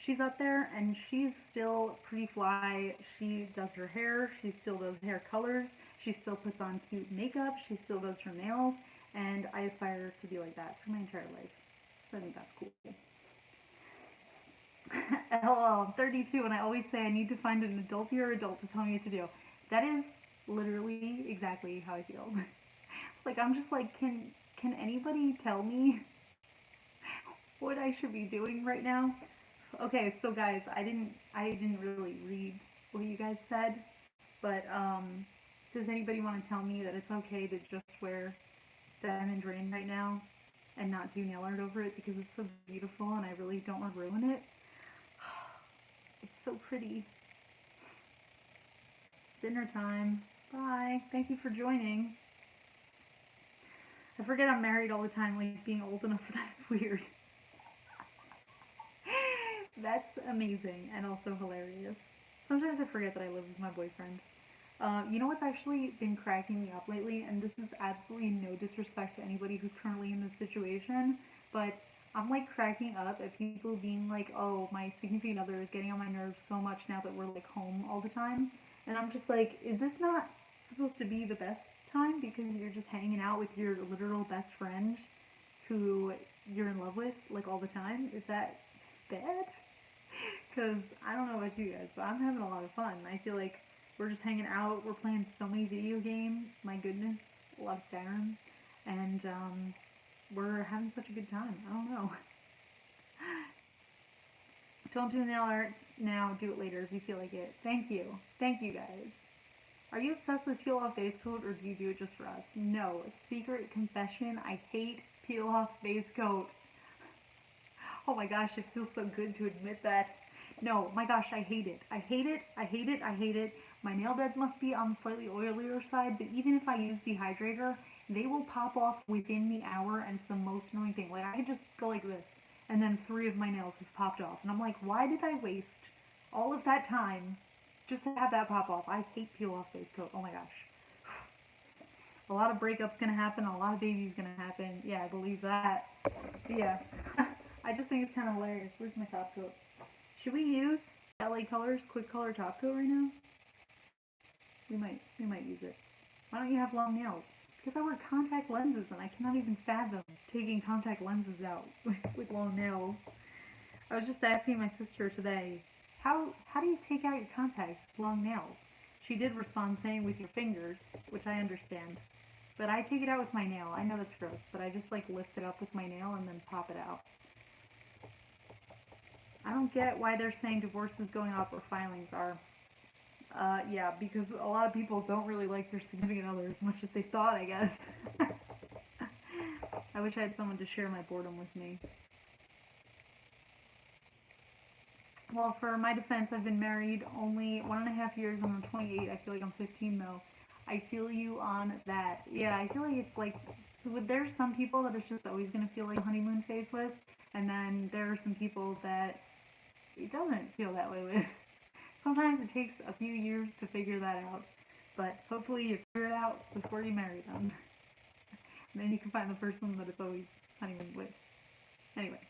she's up there and she's still pretty fly. She does her hair, she still does hair colors, she still puts on cute makeup, she still does her nails, and I aspire to be like that for my entire life. So I think that's cool. LOL, I'm 32 and I always say I need to find an adultier adult to tell me what to do. That is literally exactly how I feel. Like I'm just like, can anybody tell me what I should be doing right now? Okay, so guys, I didn't really read what you guys said, but does anybody want to tell me that it's okay to just wear Diamond Rain right now and not do nail art over it because it's so beautiful and I really don't want to ruin it? It's so pretty. Dinner time. Bye. Thank you for joining. I forget I'm married all the time, like being old enough for that is weird. That's amazing and also hilarious. Sometimes I forget that I live with my boyfriend. You know what's actually been cracking me up lately, and this is absolutely no disrespect to anybody who's currently in this situation, but I'm like cracking up at people being like, oh, my significant other is getting on my nerves so much now that we're like home all the time. And I'm just like, is this not supposed to be the best time because you're just hanging out with your literal best friend who you're in love with like all the time? Is that bad? Because I don't know about you guys, but I'm having a lot of fun. I feel like we're just hanging out. We're playing so many video games. My goodness, a lot of Skyrim, and we're having such a good time. I don't know. Don't do nail art now. Do it later if you feel like it. Thank you. Thank you guys. Are you obsessed with peel off base coat or do you do it just for us? No. Secret confession. I hate peel off base coat. Oh my gosh, it feels so good to admit that. No, my gosh, I hate it. I hate it. I hate it. I hate it. My nail beds must be on the slightly oilier side, but even if I use dehydrator, they will pop off within the hour, and it's the most annoying thing. Like, I could just go like this, and then 3 of my nails have popped off, and I'm like, why did I waste all of that time just to have that pop off? I hate peel off face coat. Oh my gosh. A lot of breakups gonna happen, a lot of babies gonna happen. Yeah, I believe that. But yeah, I just think it's kind of hilarious. Where's my top coat? Should we use LA Colors Quick Color Top Coat right now? We might use it. Why don't you have long nails? Because I wear contact lenses and I cannot even fathom taking contact lenses out with long nails. I was just asking my sister today, how do you take out your contacts with long nails? She did respond saying with your fingers, which I understand. But I take it out with my nail. I know that's gross, but I just like lift it up with my nail and then pop it out. I don't get why they're saying divorce is going up or filings are. Yeah, because a lot of people don't really like their significant other as much as they thought, I guess. I wish I had someone to share my boredom with me. Well, for my defense, I've been married only 1.5 years and I'm 28. I feel like I'm 15 though. I feel you on that. Yeah, I feel like it's like, there's some people that it's just always going to feel like a honeymoon phase with, and then there are some people that it doesn't feel that way with. Sometimes it takes a few years to figure that out, but hopefully you figure it out before you marry them. And then you can find the person that it's always honeymoon with. Anyway.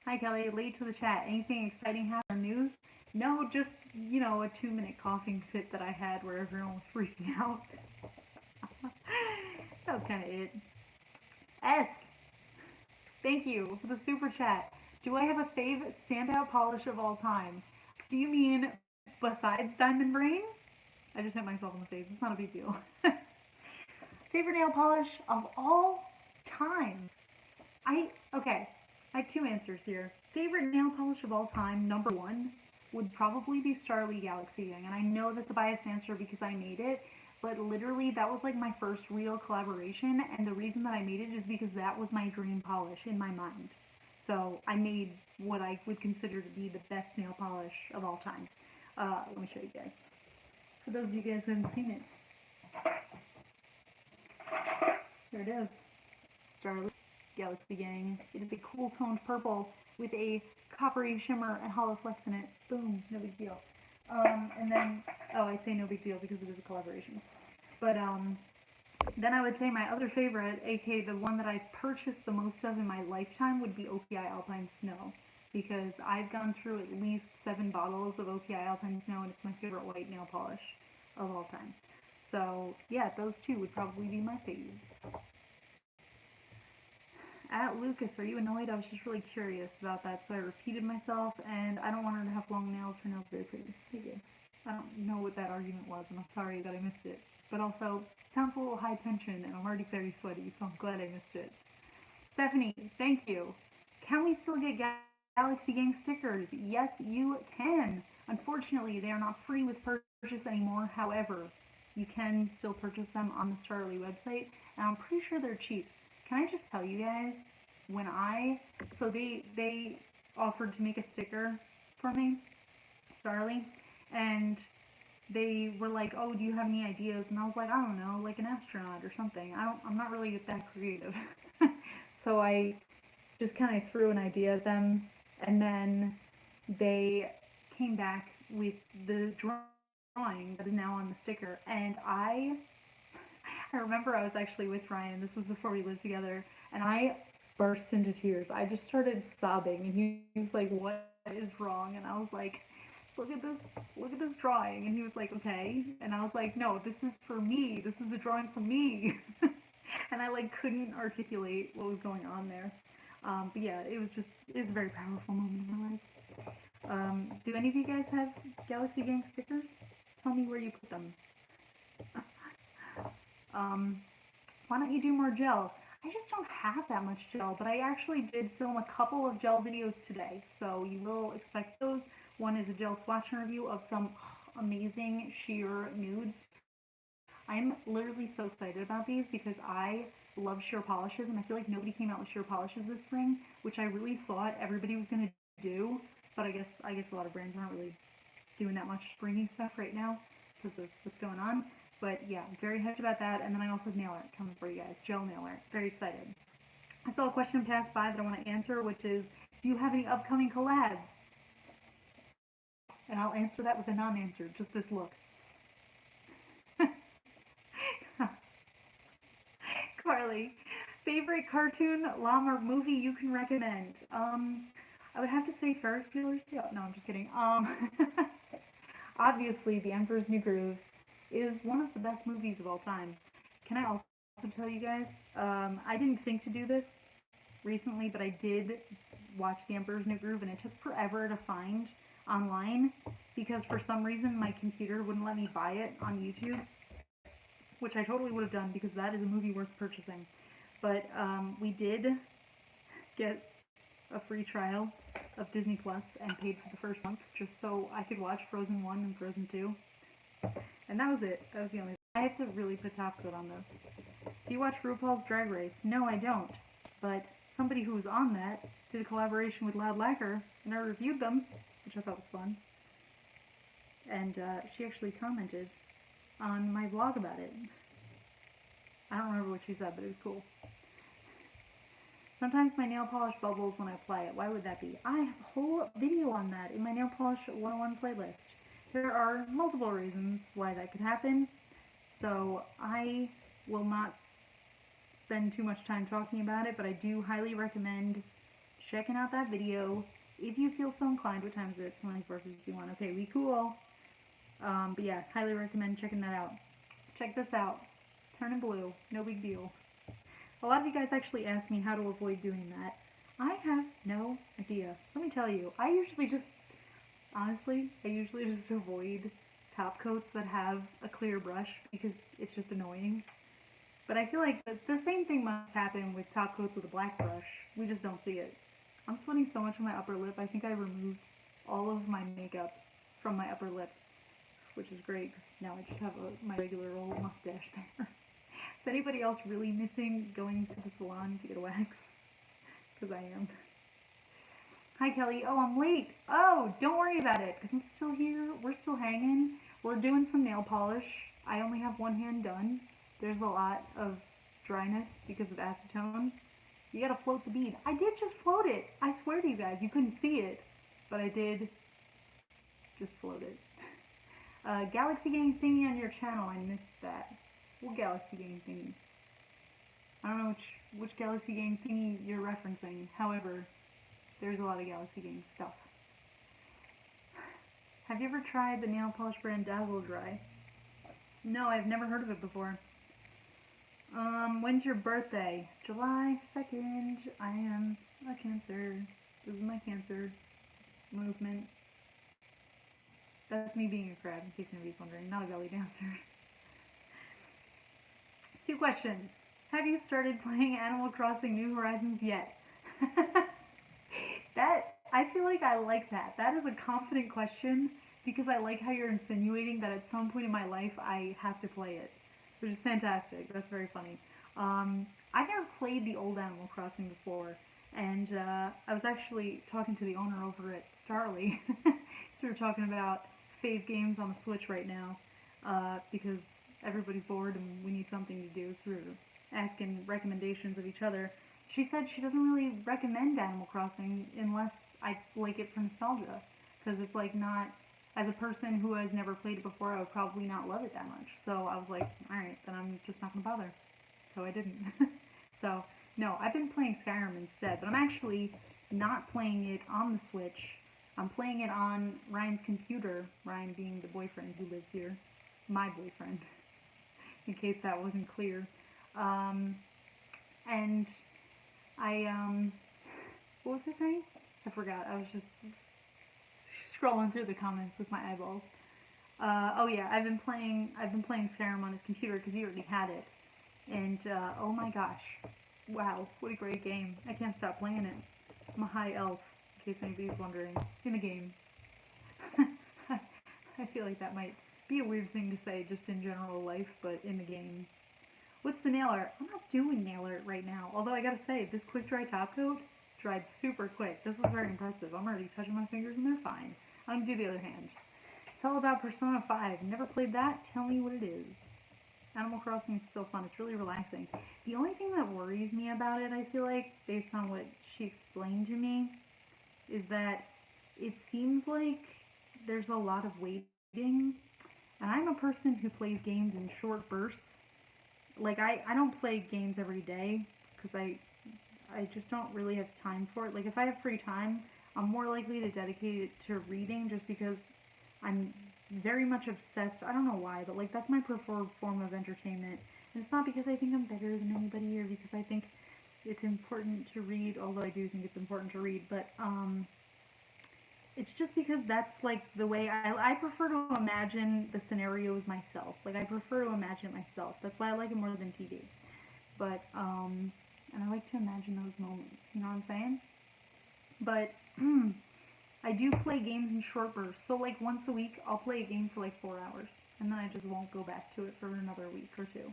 Hi Kelly, late to the chat. Anything exciting happen or news? No, just, a 2-minute coughing fit that I had where everyone was freaking out. That was kind of it. S, thank you for the super chat. Do I have a fave standout polish of all time? Do you mean besides Diamond Brain? I just hit myself in the face. It's not a big deal. Favorite nail polish of all time? Okay. I have 2 answers here. Favorite nail polish of all time, number 1, would probably be Starly Galaxy Gang. And I know that's a biased answer because I made it, but literally that was like my first real collaboration, and the reason that I made it is because that was my dream polish in my mind. So I made what I would consider to be the best nail polish of all time. Let me show you guys. For those of you guys who haven't seen it. There it is. Starly Galaxy Gang. It is a cool toned purple with a coppery shimmer and hollow flex in it. Boom, no big deal. And then, I say no big deal because it is a collaboration. But then I would say my other favorite, aka the one that I've purchased the most of in my lifetime, would be OPI Alpine Snow. Because I've gone through at least 7 bottles of OPI Alpine Snow, and it's my favorite white nail polish of all time. So yeah, those 2 would probably be my faves. At Lucas, are you annoyed? I was just really curious about that, so I repeated myself, and I don't want her to have long nails. Her nails are very pretty. Thank you. I don't know what that argument was, and I'm sorry that I missed it. But also, it sounds a little high tension, and I'm already very sweaty, so I'm glad I missed it. Stephanie, thank you. Can we still get Galaxy Gang stickers? Yes, you can. Unfortunately, they are not free with purchase anymore. However, you can still purchase them on the Starly website, and I'm pretty sure they're cheap. Can I just tell you guys, so they offered to make a sticker for me, Starly, and they were like, oh, do you have any ideas? And I was like, I don't know, like an astronaut or something. I'm not really that creative. So I just kind of threw an idea at them, and then they came back with the drawing that is now on the sticker, and I remember I was actually with Ryan, this was before we lived together, and I burst into tears. I just started sobbing, and he was like, what is wrong? And I was like, look at this drawing. And he was like, okay. And I was like, no, this is for me. This is a drawing for me. And I like couldn't articulate what was going on there. But yeah, it was a very powerful moment in my life. Do any of you guys have Galaxy Gang stickers? Tell me where you put them. Why don't you do more gel? I just don't have that much gel, but I actually did film a couple of gel videos today, so you will expect those. One is a gel swatch and review of some amazing sheer nudes. I'm literally so excited about these because I love sheer polishes, and I feel like nobody came out with sheer polishes this spring, which I really thought everybody was going to do, but I guess a lot of brands aren't really doing that much springy stuff right now because of what's going on. But yeah, I'm very hyped about that. And then I also have nail art coming for you guys. Gel nail art. Very excited. I saw a question pass by that I want to answer, which is, do you have any upcoming collabs? And I'll answer that with a non-answer. Just this look. Carly, favorite cartoon, llama, movie you can recommend? I would have to say Ferris Bueller's Day. No, I'm just kidding. Obviously, The Emperor's New Groove is one of the best movies of all time. Can I also tell you guys, I didn't think to do this recently, but I did watch The Emperor's New Groove, and it took forever to find online because for some reason my computer wouldn't let me buy it on YouTube, which I totally would have done because that is a movie worth purchasing. But we did get a free trial of Disney Plus and paid for the first month just so I could watch Frozen 1 and Frozen 2. And that was it. That was the only. I have to really put top coat on this. Do you watch RuPaul's Drag Race? No, I don't. But somebody who was on that did a collaboration with Loud Lacquer, and I reviewed them, which I thought was fun. And she actually commented on my vlog about it. I don't remember what she said, but it was cool. Sometimes my nail polish bubbles when I apply it. Why would that be? I have a whole video on that in my Nail Polish 101 playlist. There are multiple reasons why that could happen, so I will not spend too much time talking about it, but I do highly recommend checking out that video if you feel so inclined. What time is it? It's 24:51. Okay, we cool. But yeah, highly recommend checking that out. Check this out. Turning blue. No big deal. A lot of you guys actually ask me how to avoid doing that. I have no idea. Let me tell you, I usually just avoid top coats that have a clear brush because it's just annoying. But I feel like the same thing must happen with top coats with a black brush. We just don't see it. I'm sweating so much on my upper lip. I think I removed all of my makeup from my upper lip, which is great because now I just have my regular old mustache there. Is anybody else really missing going to the salon to get a wax? Because I am. Hi Kelly. Oh, I'm late. Oh, don't worry about it because I'm still here. We're still hanging. We're doing some nail polish. I only have one hand done. There's a lot of dryness because of acetone. You gotta float the bead. I did just float it. I swear to you guys, you couldn't see it, but I did just float it. Galaxy Gang thingy on your channel. I missed that. What Galaxy Gang thingy? I don't know which Galaxy Gang thingy you're referencing. However, there's a lot of Galaxy Gang stuff. Have you ever tried the nail polish brand Dazzle Dry? No, I've never heard of it before. When's your birthday? July 2nd. I am a Cancer. This is my Cancer movement. That's me being a crab, in case anybody's wondering. Not a belly dancer. 2 questions. Have you started playing Animal Crossing New Horizons yet? I feel like I like that. That is a confident question because I like how you're insinuating that at some point in my life I have to play it, which is fantastic. That's very funny. I've never played the old Animal Crossing before, and I was actually talking to the owner over at Starly. So we were talking about fave games on the Switch right now because everybody's bored and we need something to do, so we were asking recommendations of each other. She said she doesn't really recommend Animal Crossing unless I like it for nostalgia, because it's like not, as a person who has never played it before, I would probably not love it that much. So I was like, alright, then I'm just not going to bother. So I didn't. So, no, I've been playing Skyrim instead, but I'm actually not playing it on the Switch. I'm playing it on Ryan's computer, Ryan being the boyfriend who lives here. My boyfriend, in case that wasn't clear. And what was I saying? I forgot. I was just scrolling through the comments with my eyeballs. Oh yeah, I've been playing Skyrim on his computer because he already had it. And oh my gosh, wow, what a great game! I can't stop playing it. I'm a high elf, in case anybody's wondering, in the game. I feel like that might be a weird thing to say just in general life, but in the game. What's the nail art? I'm not doing nail art right now, although I gotta say, this quick dry top coat dried super quick. This is very impressive. I'm already touching my fingers and they're fine. I'm gonna do the other hand. It's all about Persona 5. Never played that? Tell me what it is. Animal Crossing is still fun. It's really relaxing. The only thing that worries me about it, I feel like, based on what she explained to me, is that it seems like there's a lot of waiting. And I'm a person who plays games in short bursts. Like, I don't play games every day because I just don't really have time for it. Like, if I have free time, I'm more likely to dedicate it to reading just because I'm very much obsessed. I don't know why, but like that's my preferred form of entertainment. And it's not because I think I'm better than anybody or because I think it's important to read, although I do think it's important to read, but it's just because that's like the way I prefer to imagine the scenarios myself. Like I prefer to imagine it myself. That's why I like it more than TV. But and I like to imagine those moments, you know what I'm saying? But I do play games in short bursts. So like once a week, I'll play a game for like 4 hours, and then I just won't go back to it for another week or two.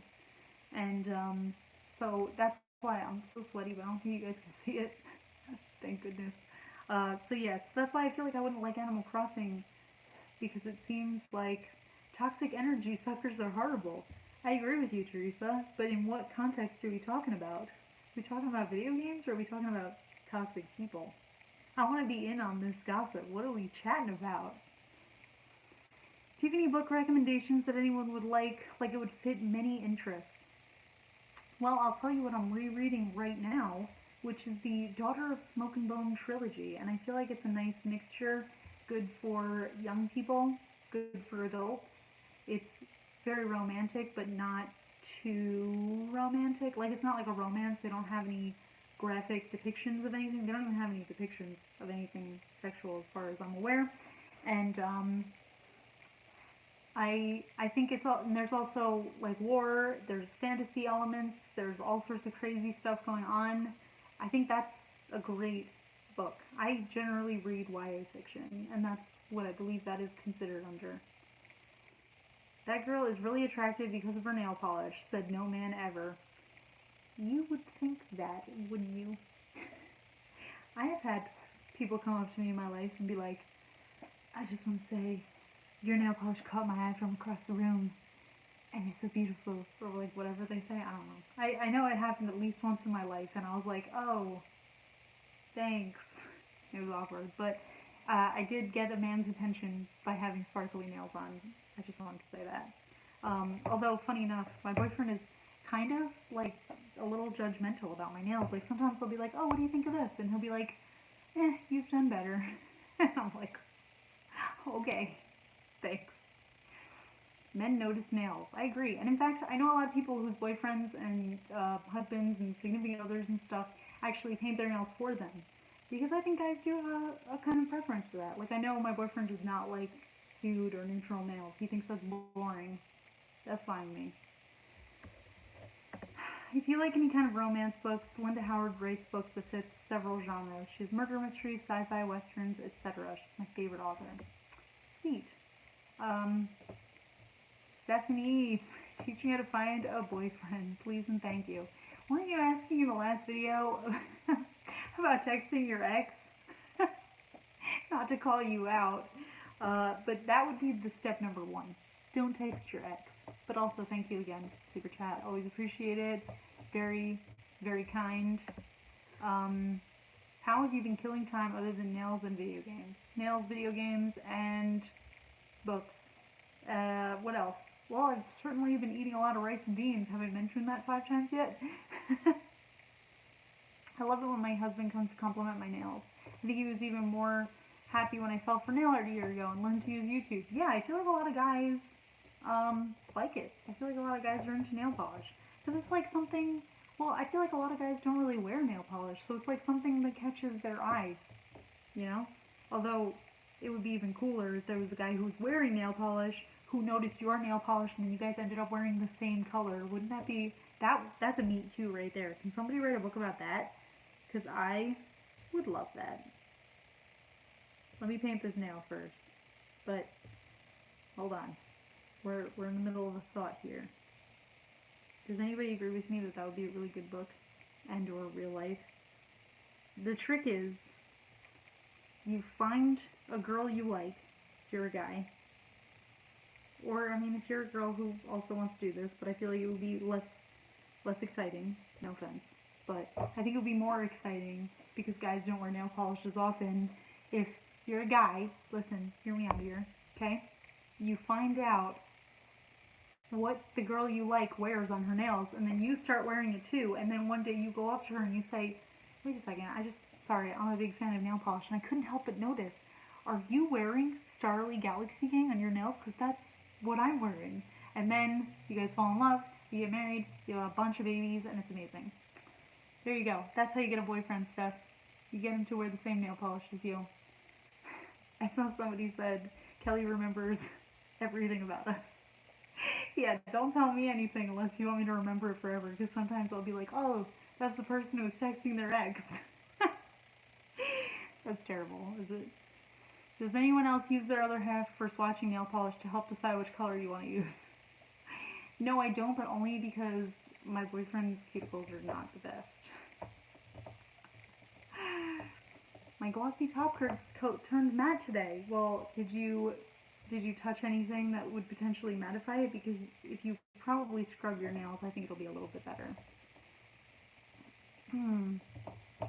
And so that's why I'm so sweaty, but I don't think you guys can see it. Thank goodness. So yes, that's why I feel like I wouldn't like Animal Crossing because it seems like toxic energy suckers are horrible. I agree with you, Teresa, but in what context are we talking about? Are we talking about video games or are we talking about toxic people? I want to be in on this gossip. What are we chatting about? Do you have any book recommendations that anyone would like it would fit many interests? Well, I'll tell you what I'm rereading right now, which is the Daughter of Smoke and Bone trilogy, and I feel like it's a nice mixture, good for young people, good for adults. It's very romantic, but not too romantic. Like, it's not like a romance. They don't have any graphic depictions of anything. They don't even have any depictions of anything sexual as far as I'm aware. And I think it's all, and there's also like war, there's fantasy elements, there's all sorts of crazy stuff going on. I think that's a great book. I generally read YA fiction, and that's what I believe that is considered under. That girl is really attractive because of her nail polish, said no man ever. You would think that, wouldn't you? I have had people come up to me in my life and be like, I just want to say, your nail polish caught my eye from across the room, and you're so beautiful, or like whatever they say, I don't know. I know it happened at least once in my life, and I was like, oh, thanks. It was awkward, but I did get a man's attention by having sparkly nails on. I just wanted to say that. Although, funny enough, my boyfriend is kind of like a little judgmental about my nails. Like sometimes I'll be like, oh, what do you think of this? And he'll be like, you've done better. And I'm like, okay, thanks. Men notice nails. I agree. And in fact, I know a lot of people whose boyfriends and husbands and significant others and stuff actually paint their nails for them. Because I think guys do have a kind of preference for that. Like, I know my boyfriend does not like nude or neutral nails. He thinks that's boring. That's fine with me. If you like any kind of romance books, Linda Howard writes books that fits several genres. She has murder mysteries, sci-fi, westerns, etc. She's my favorite author. Sweet. Stephanie, teach me how to find a boyfriend, please and thank you. Weren't you asking in the last video about texting your ex? Not to call you out, but that would be the step number one. Don't text your ex. But also, thank you again, Super Chat. Always appreciate it. Very, very kind. How have you been killing time other than nails and video games? Nails, video games, and books. What else? Well, I've certainly been eating a lot of rice and beans. Have I mentioned that 5 times yet? I love it when my husband comes to compliment my nails. I think he was even more happy when I fell for nail art a year ago and learned to use YouTube. Yeah, I feel like a lot of guys like it. I feel like a lot of guys are into nail polish. Because it's like something, well, I feel like a lot of guys don't really wear nail polish, so it's like something that catches their eye, you know? Although, it would be even cooler if there was a guy who was wearing nail polish who noticed your nail polish and then you guys ended up wearing the same color. Wouldn't that be, that's a meet cute right there. Can somebody write a book about that? Because I would love that. Let me paint this nail first. But, hold on. We're in the middle of a thought here. Does anybody agree with me that that would be a really good book? And or real life? The trick is, you find a girl you like, if you're a guy, Or, I mean, if you're a girl who also wants to do this, but I feel like it would be less exciting, no offense. But I think it would be more exciting because guys don't wear nail polish as often. If you're a guy, listen, hear me out here, okay? You find out what the girl you like wears on her nails, and then you start wearing it too, and then one day you go up to her and you say, wait a second, sorry, I'm a big fan of nail polish, and I couldn't help but notice, are you wearing Starly Galaxy Gang on your nails? Because that's what I'm wearing. And then you guys fall in love, you get married, you have a bunch of babies, and it's amazing. There you go. That's how you get a boyfriend, Steph. You get him to wear the same nail polish as you. I saw somebody said, Kelly remembers everything about us. Yeah, don't tell me anything unless you want me to remember it forever, because sometimes I'll be like, oh, that's the person who was texting their ex. That's terrible, is it? Does anyone else use their other half for swatching nail polish to help decide which color you want to use? No, I don't, but only because my boyfriend's cuticles are not the best. My glossy top coat turned matte today. Well, did you touch anything that would potentially mattify it? Because if you probably scrub your nails, I think it'll be a little bit better.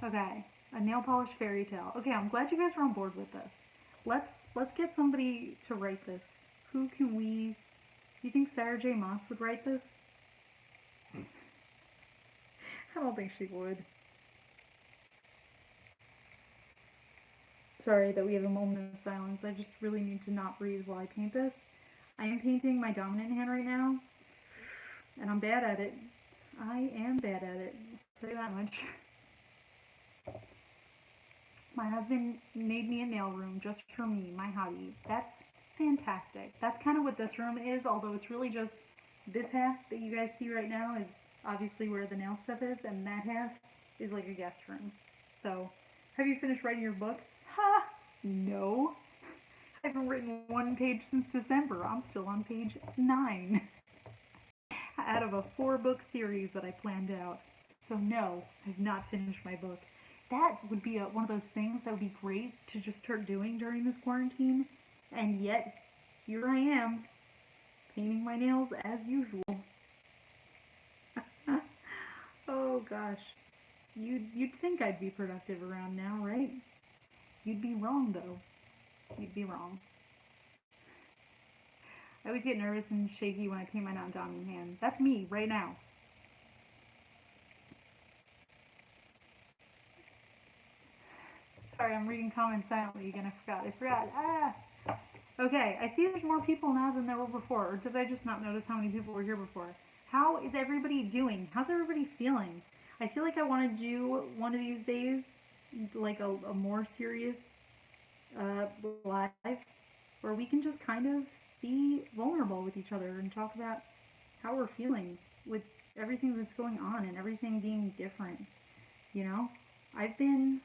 Okay, a nail polish fairy tale. Okay, I'm glad you guys are on board with this. Let's get somebody to write this. Who can we? Do you think Sarah J. Maas would write this? I don't think she would. Sorry that we have a moment of silence. I just really need to not breathe while I paint this. I am painting my dominant hand right now, and I'm bad at it. I am bad at it. I'll tell you that much. My husband made me a nail room just for me, my hobby. That's fantastic. That's kind of what this room is, although it's really just this half that you guys see right now is obviously where the nail stuff is, and that half is like a guest room. So, have you finished writing your book? Ha! No. I haven't written one page since December. I'm still on page 9 out of a 4-book series that I planned out. So no, I've not finished my book. That would be one of those things that would be great to just start doing during this quarantine. And yet, here I am, painting my nails as usual. Oh gosh. You'd think I'd be productive around now, right? You'd be wrong, though. You'd be wrong. I always get nervous and shaky when I paint my non-dominant hand. That's me, right now. Sorry, I'm reading comments silently again. I forgot. Ah! Okay, I see there's more people now than there were before. Or did I just not notice how many people were here before? How is everybody doing? How's everybody feeling? I feel like I want to do one of these days, like a more serious live, where we can just kind of be vulnerable with each other and talk about how we're feeling with everything that's going on and everything being different. You know, I've been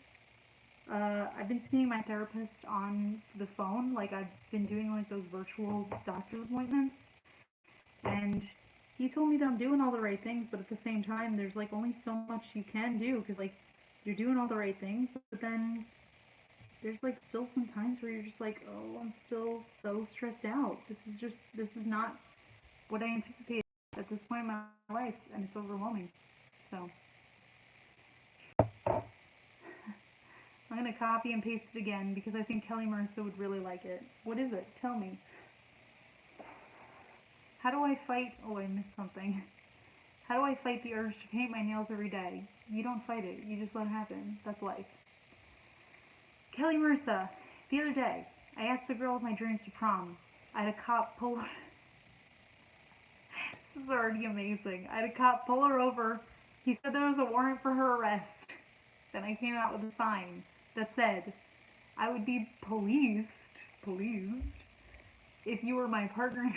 I've been seeing my therapist on the phone. Like I've been doing like those virtual doctor appointments, and he told me that I'm doing all the right things, but at the same time, there's like only so much you can do because like you're doing all the right things, but then there's like still some times where you're just like, oh, I'm still so stressed out. This is not what I anticipated at this point in my life, and it's overwhelming. So I'm gonna copy and paste it again because I think Kelli Marissa would really like it. What is it? Tell me. How do I fight? Oh, I missed something. How do I fight the urge to paint my nails every day? You don't fight it. You just let it happen. That's life. Kelli Marissa, the other day, I asked the girl of my dreams to prom. I had a cop pull her. This is already amazing. I had a cop pull her over. He said there was a warrant for her arrest. Then I came out with a sign that said, I would be pleased if you were my partner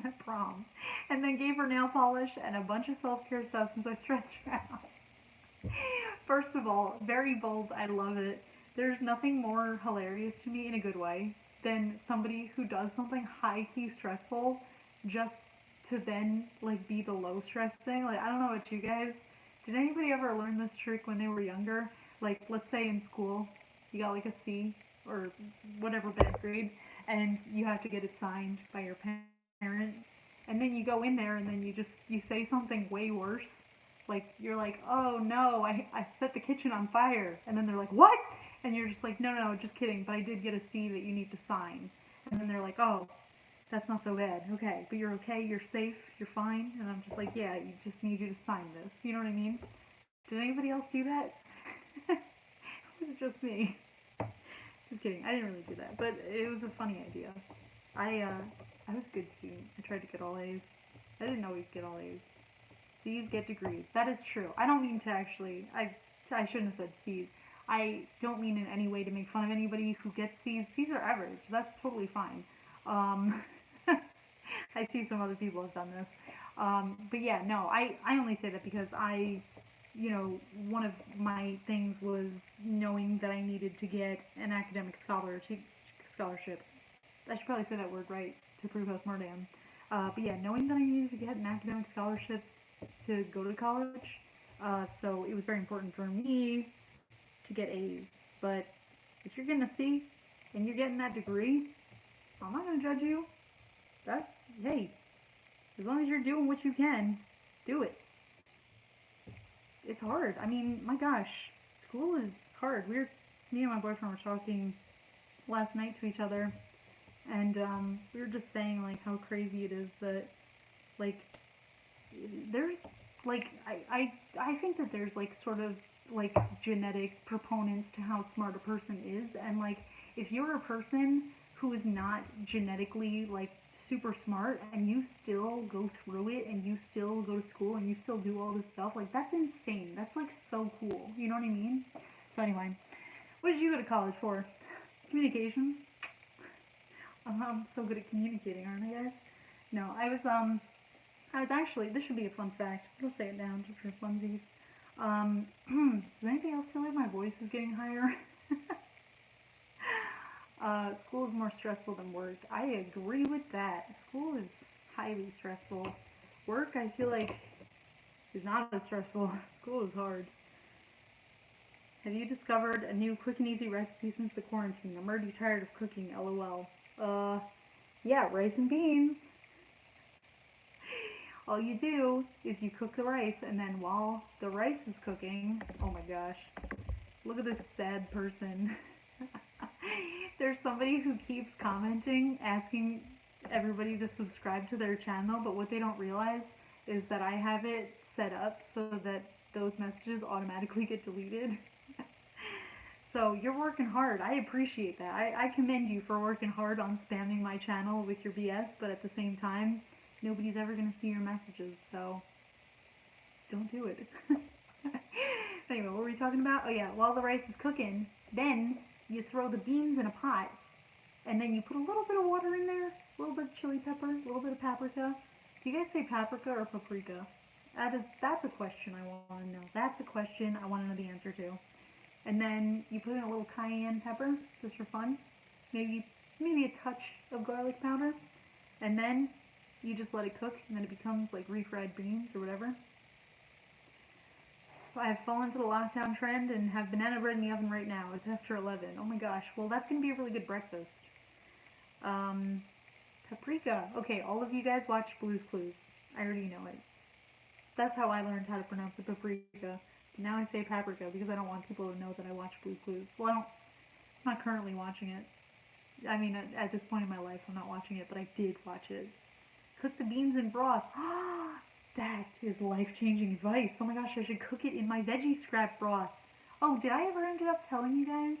at prom. And then gave her nail polish and a bunch of self-care stuff since I stressed her out. First of all, very bold. I love it. There's nothing more hilarious to me in a good way than somebody who does something high-key stressful just to then like be the low stress thing. Like I don't know about you guys. Did anybody ever learn this trick when they were younger? Like let's say in school you got like a C or whatever bad grade and you have to get it signed by your parent, and then you go in there and then you say something way worse. Like you're like, oh no, I set the kitchen on fire, and then they're like, what? And you're just like, no, no, no, just kidding, but I did get a C that you need to sign. And then they're like, oh, that's not so bad. Okay, but you're okay, you're safe, you're fine. And I'm just like, yeah, you just need you to sign this. You know what I mean? Did anybody else do that? Was it just me? Just kidding. I didn't really do that, but it was a funny idea. I was a good student. I tried to get all A's. I didn't always get all A's. C's get degrees. That is true. I don't mean to actually. I shouldn't have said C's. I don't mean in any way to make fun of anybody who gets C's. C's are average. That's totally fine. Um, I see some other people have done this. But yeah, no, I only say that because one of my things was knowing that I needed to get an academic scholarship. I should probably say that word right to prove how smart I am. But yeah, knowing that I needed to get an academic scholarship to go to college, so it was very important for me to get A's. But if you're getting a C and you're getting that degree, I'm not gonna judge you. That's hey, as long as you're doing what you can, do it. It's hard. I mean, my gosh, school is hard. Me and my boyfriend were talking last night to each other, and we were just saying like how crazy it is that like there's like I think that there's like sort of like genetic proponents to how smart a person is, and like if you're a person who is not genetically like super smart and you still go through it and you still go to school and you still do all this stuff, like that's insane. That's like so cool. You know what I mean? So anyway, what did you go to college for? Communications? I'm so good at communicating, aren't I, guys? No, I was actually, this should be a fun fact. I'll say it down just for funsies. Does anybody else feel like my voice is getting higher? School is more stressful than work. I agree with that. School is highly stressful. Work, I feel like, is not as stressful. School is hard. Have you discovered a new quick and easy recipe since the quarantine? I'm already tired of cooking, lol. Yeah, rice and beans. All you do is you cook the rice, and then while the rice is cooking, oh my gosh, look at this sad person. There's somebody who keeps commenting, asking everybody to subscribe to their channel, but what they don't realize is that I have it set up so that those messages automatically get deleted. So you're working hard. I appreciate that. I commend you for working hard on spamming my channel with your BS, but at the same time, nobody's ever going to see your messages, so don't do it. Anyway, what were we talking about? Oh yeah, while the rice is cooking, then you throw the beans in a pot, and then you put a little bit of water in there, a little bit of chili pepper, a little bit of paprika. Do you guys say paprika or paprika? That's a question I want to know. That's a question I want to know the answer to. And then you put in a little cayenne pepper, just for fun. Maybe a touch of garlic powder. And then you just let it cook, and then it becomes like refried beans or whatever. I've fallen for the lockdown trend and have banana bread in the oven right now. It's after 11. Oh my gosh. Well, that's going to be a really good breakfast. Paprika. Okay, all of you guys watch Blue's Clues. I already know it. That's how I learned how to pronounce it, paprika. Now I say paprika because I don't want people to know that I watch Blue's Clues. Well, I'm not currently watching it. I mean, at this point in my life, I'm not watching it, but I did watch it. Cook the beans in broth. That is life-changing advice. Oh my gosh, I should cook it in my veggie scrap broth. Oh, did I ever end up telling you guys?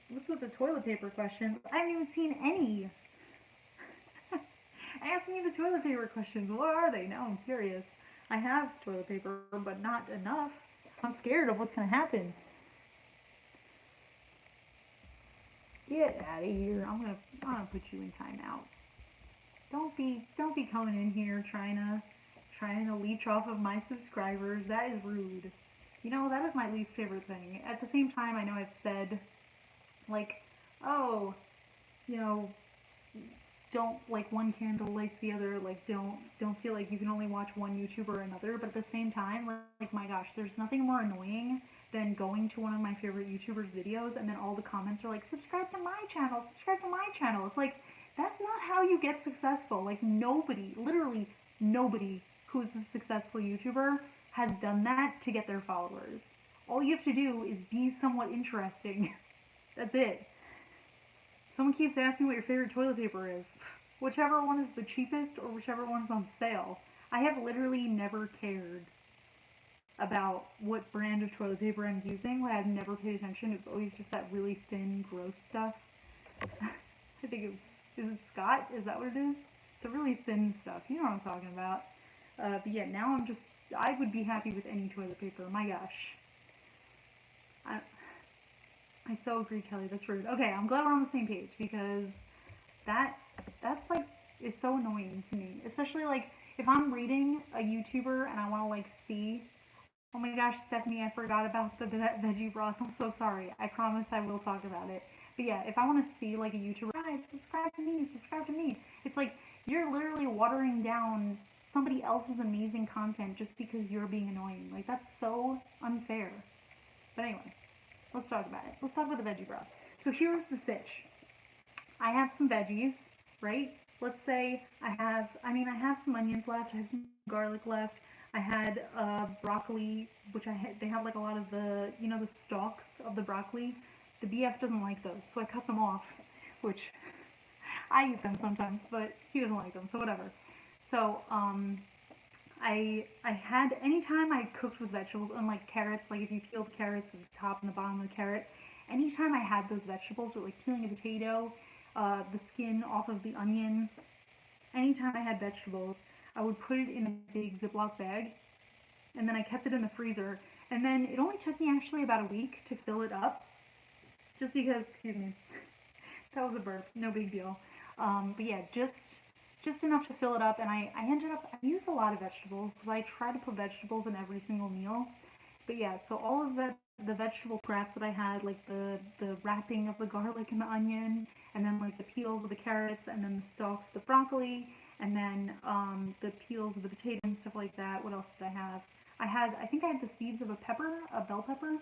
What's with the toilet paper questions? I haven't even seen any. Ask me the toilet paper questions. What are they? Now I'm curious. I have toilet paper, but not enough. I'm scared of what's going to happen. Get out of here. I'm gonna put you in timeout. Don't be coming in here trying to leech off of my subscribers. That is rude. You know, that is my least favorite thing. At the same time, I know I've said, like, oh, you know, don't, like, one candle lights the other, like, don't feel like you can only watch one YouTuber or another, but at the same time, like, my gosh, there's nothing more annoying than going to one of my favorite YouTubers' videos, and then all the comments are like, subscribe to my channel, subscribe to my channel. It's like, That's not how you get successful. Like, nobody, literally nobody who's a successful YouTuber has done that to get their followers. All you have to do is be somewhat interesting. That's it. Someone keeps asking what your favorite toilet paper is. Whichever one is the cheapest or whichever one is on sale. I have literally never cared about what brand of toilet paper I'm using. Like, I've never paid attention. It's always just that really thin, gross stuff. I think it was, is it Scott? Is that what it is? The really thin stuff. You know what I'm talking about. But yeah, now I would be happy with any toilet paper. My gosh. I, I so agree, Kelly. That's rude. Okay, I'm glad we're on the same page because that like is so annoying to me. Especially like if I'm reading a YouTuber and I want to like see, oh my gosh, Stephanie, I forgot about the veggie broth. I'm so sorry. I promise I will talk about it. But yeah, if I want to see like a YouTuber, guys, subscribe to me, subscribe to me. It's like you're literally watering down somebody else's amazing content just because you're being annoying. Like that's so unfair. But anyway, let's talk about it. Let's talk about the veggie broth. So here's the sitch. I have some veggies, right? Let's say I have some onions left, I have some garlic left. I had broccoli, which they have like a lot of the, the stalks of the broccoli. The BF doesn't like those, so I cut them off, which I eat them sometimes, but he doesn't like them, so whatever. So, I had, anytime I cooked with vegetables, unlike carrots, like if you peel the carrots with the top and the bottom of the carrot, anytime I had those vegetables, or like peeling a potato, the skin off of the onion, anytime I had vegetables, I would put it in a big Ziploc bag, and then I kept it in the freezer, and then it only took me actually about a week to fill it up, just because, excuse me, that was a burp, no big deal. But yeah, just enough to fill it up, and I used a lot of vegetables, because I try to put vegetables in every single meal. But yeah, so all of the vegetable scraps that I had, like the wrapping of the garlic and the onion, and then like the peels of the carrots, and then the stalks of the broccoli, and then the peels of the potato and stuff like that. What else did I have? I think I had the seeds of a bell pepper.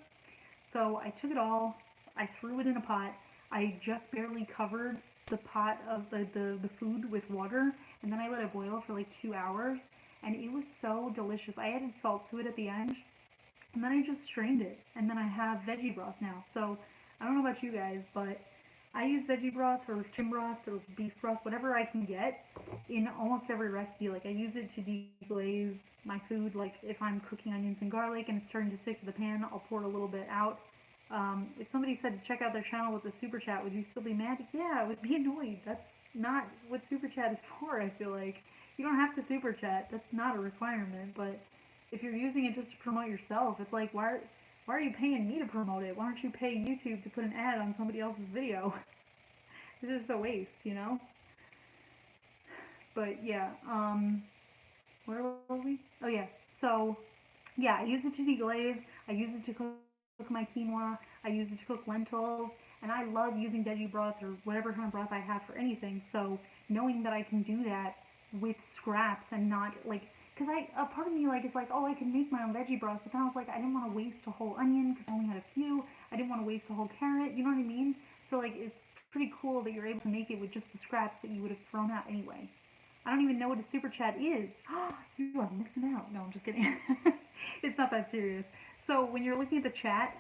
So I took it all, I threw it in a pot. I just barely covered the pot of the food with water, and then I let it boil for like 2 hours, and it was so delicious. I added salt to it at the end, and then I just strained it, and then I have veggie broth now. So I don't know about you guys, but I use veggie broth or chicken broth or beef broth, whatever I can get, in almost every recipe. Like I use it to deglaze my food. Like if I'm cooking onions and garlic and it's starting to stick to the pan, I'll pour it a little bit out. If somebody said to check out their channel with a super chat, would you still be mad? Yeah, I would be annoyed. That's not what super chat is for, I feel like. You don't have to super chat. That's not a requirement, but if you're using it just to promote yourself, it's like, why are you paying me to promote it? Why don't you pay YouTube to put an ad on somebody else's video? It's just a waste, you know? But yeah, where were we? Oh yeah, so yeah, I use it to deglaze. I use it to cook my quinoa. I use it to cook lentils. And I love using veggie broth or whatever kind of broth I have for anything. So knowing that I can do that with scraps and not like, because a part of me like is like, oh, I can make my own veggie broth, but then I was like, I didn't want to waste a whole onion because I only had a few. I didn't want to waste a whole carrot. You know what I mean? So like, it's pretty cool that you're able to make it with just the scraps that you would have thrown out anyway. I don't even know what a super chat is. You are missing out. No, I'm just kidding. It's not that serious. So when you're looking at the chat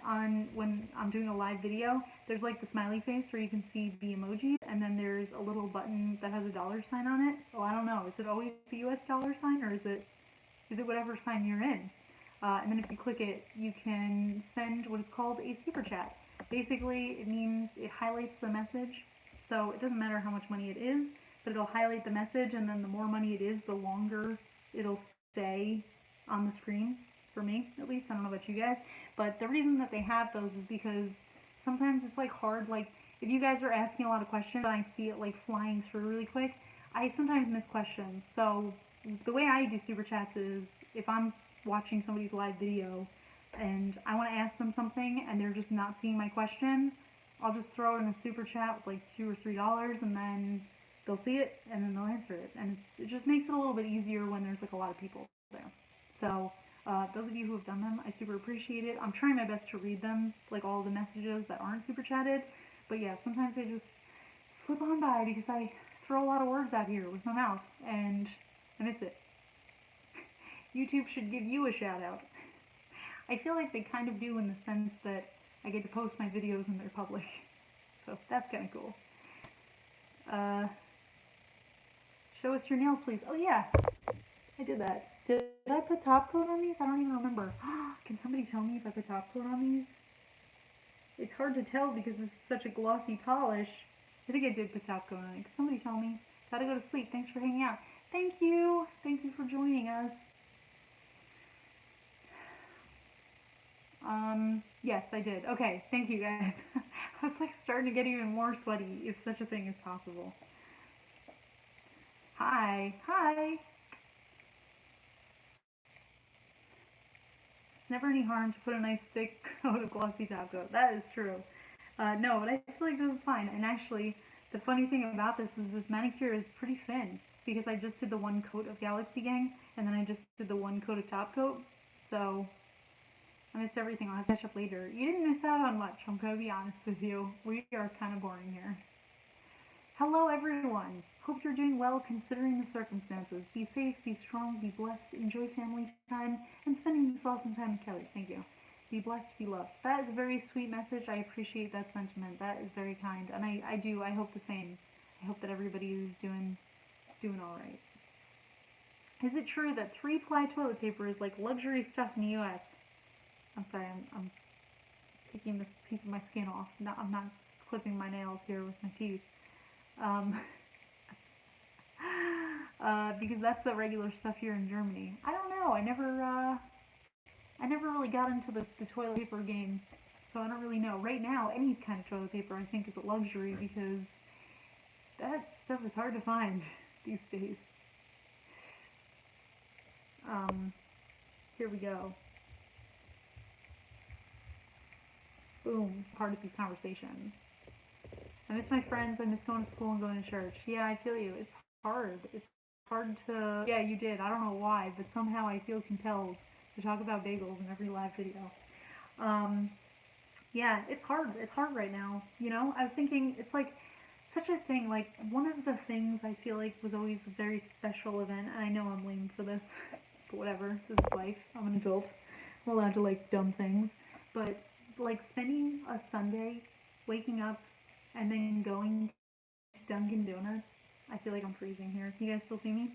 when I'm doing a live video, there's like the smiley face where you can see the emoji, and then there's a little button that has a dollar sign on it. Oh, I don't know. Is it always the US dollar sign, or is it whatever sign you're in? And then if you click it, you can send what is called a super chat. Basically, it means it highlights the message. So it doesn't matter how much money it is, but it'll highlight the message, and then the more money it is, the longer it'll stay on the screen, for me at least. I don't know about you guys, but the reason that they have those is because sometimes it's like hard, like if you guys are asking a lot of questions and I see it like flying through really quick, I sometimes miss questions. So the way I do super chats is if I'm watching somebody's live video and I want to ask them something and they're just not seeing my question, I'll just throw it in a super chat with like $2 or $3, and then they'll see it and then they'll answer it, and it just makes it a little bit easier when there's like a lot of people there. So those of you who have done them, I super appreciate it. I'm trying my best to read them, like all the messages that aren't super chatted, but yeah, sometimes they just slip on by because I throw a lot of words out here with my mouth, and I miss it. YouTube should give you a shout out. I feel like they kind of do in the sense that I get to post my videos and they're public. So that's kind of cool. Show us your nails, please. Oh yeah, I did that. Did I put top coat on these? I don't even remember. Can somebody tell me if I put top coat on these? It's hard to tell because this is such a glossy polish. I think I did put top coat on it. Can somebody tell me? Gotta go to sleep. Thanks for hanging out. Thank you. Thank you for joining us. Yes, I did. Okay, thank you guys. I was like starting to get even more sweaty, if such a thing is possible. Hi. Hi. It's never any harm to put a nice thick coat of glossy top coat. That is true. No, but I feel like this is fine. And actually, the funny thing about this is this manicure is pretty thin because I just did the one coat of Galaxy Gang and then I just did the one coat of top coat. So I missed everything. I'll have to catch up later. You didn't miss out on much, I'm gonna be honest with you. We are kind of boring here. Hello everyone. Hope you're doing well considering the circumstances. Be safe, be strong, be blessed, enjoy family time, and spending this awesome time with Kelly. Thank you. Be blessed, be loved. That is a very sweet message. I appreciate that sentiment. That is very kind. And I hope the same. I hope that everybody is doing alright. Is it true that 3-ply toilet paper is like luxury stuff in the US? I'm sorry, I'm picking this piece of my skin off. I'm not clipping my nails here with my teeth. Because that's the regular stuff here in Germany. I don't know. I never really got into the toilet paper game, so I don't really know. Right now, any kind of toilet paper I think is a luxury because that stuff is hard to find these days. Here we go. Boom, part of these conversations. I miss my friends, I miss going to school and going to church. Yeah, I feel you. It's hard. It's hard to... Yeah, you did. I don't know why, but somehow I feel compelled to talk about bagels in every live video. Yeah, it's hard. It's hard right now. You know, I was thinking, it's like such a thing. Like, one of the things I feel like was always a very special event, and I know I'm lame for this, but whatever. This is life. I'm an adult. I'm allowed to like dumb things. But, like, spending a Sunday waking up and then going to Dunkin' Donuts. I feel like I'm freezing here. Can you guys still see me?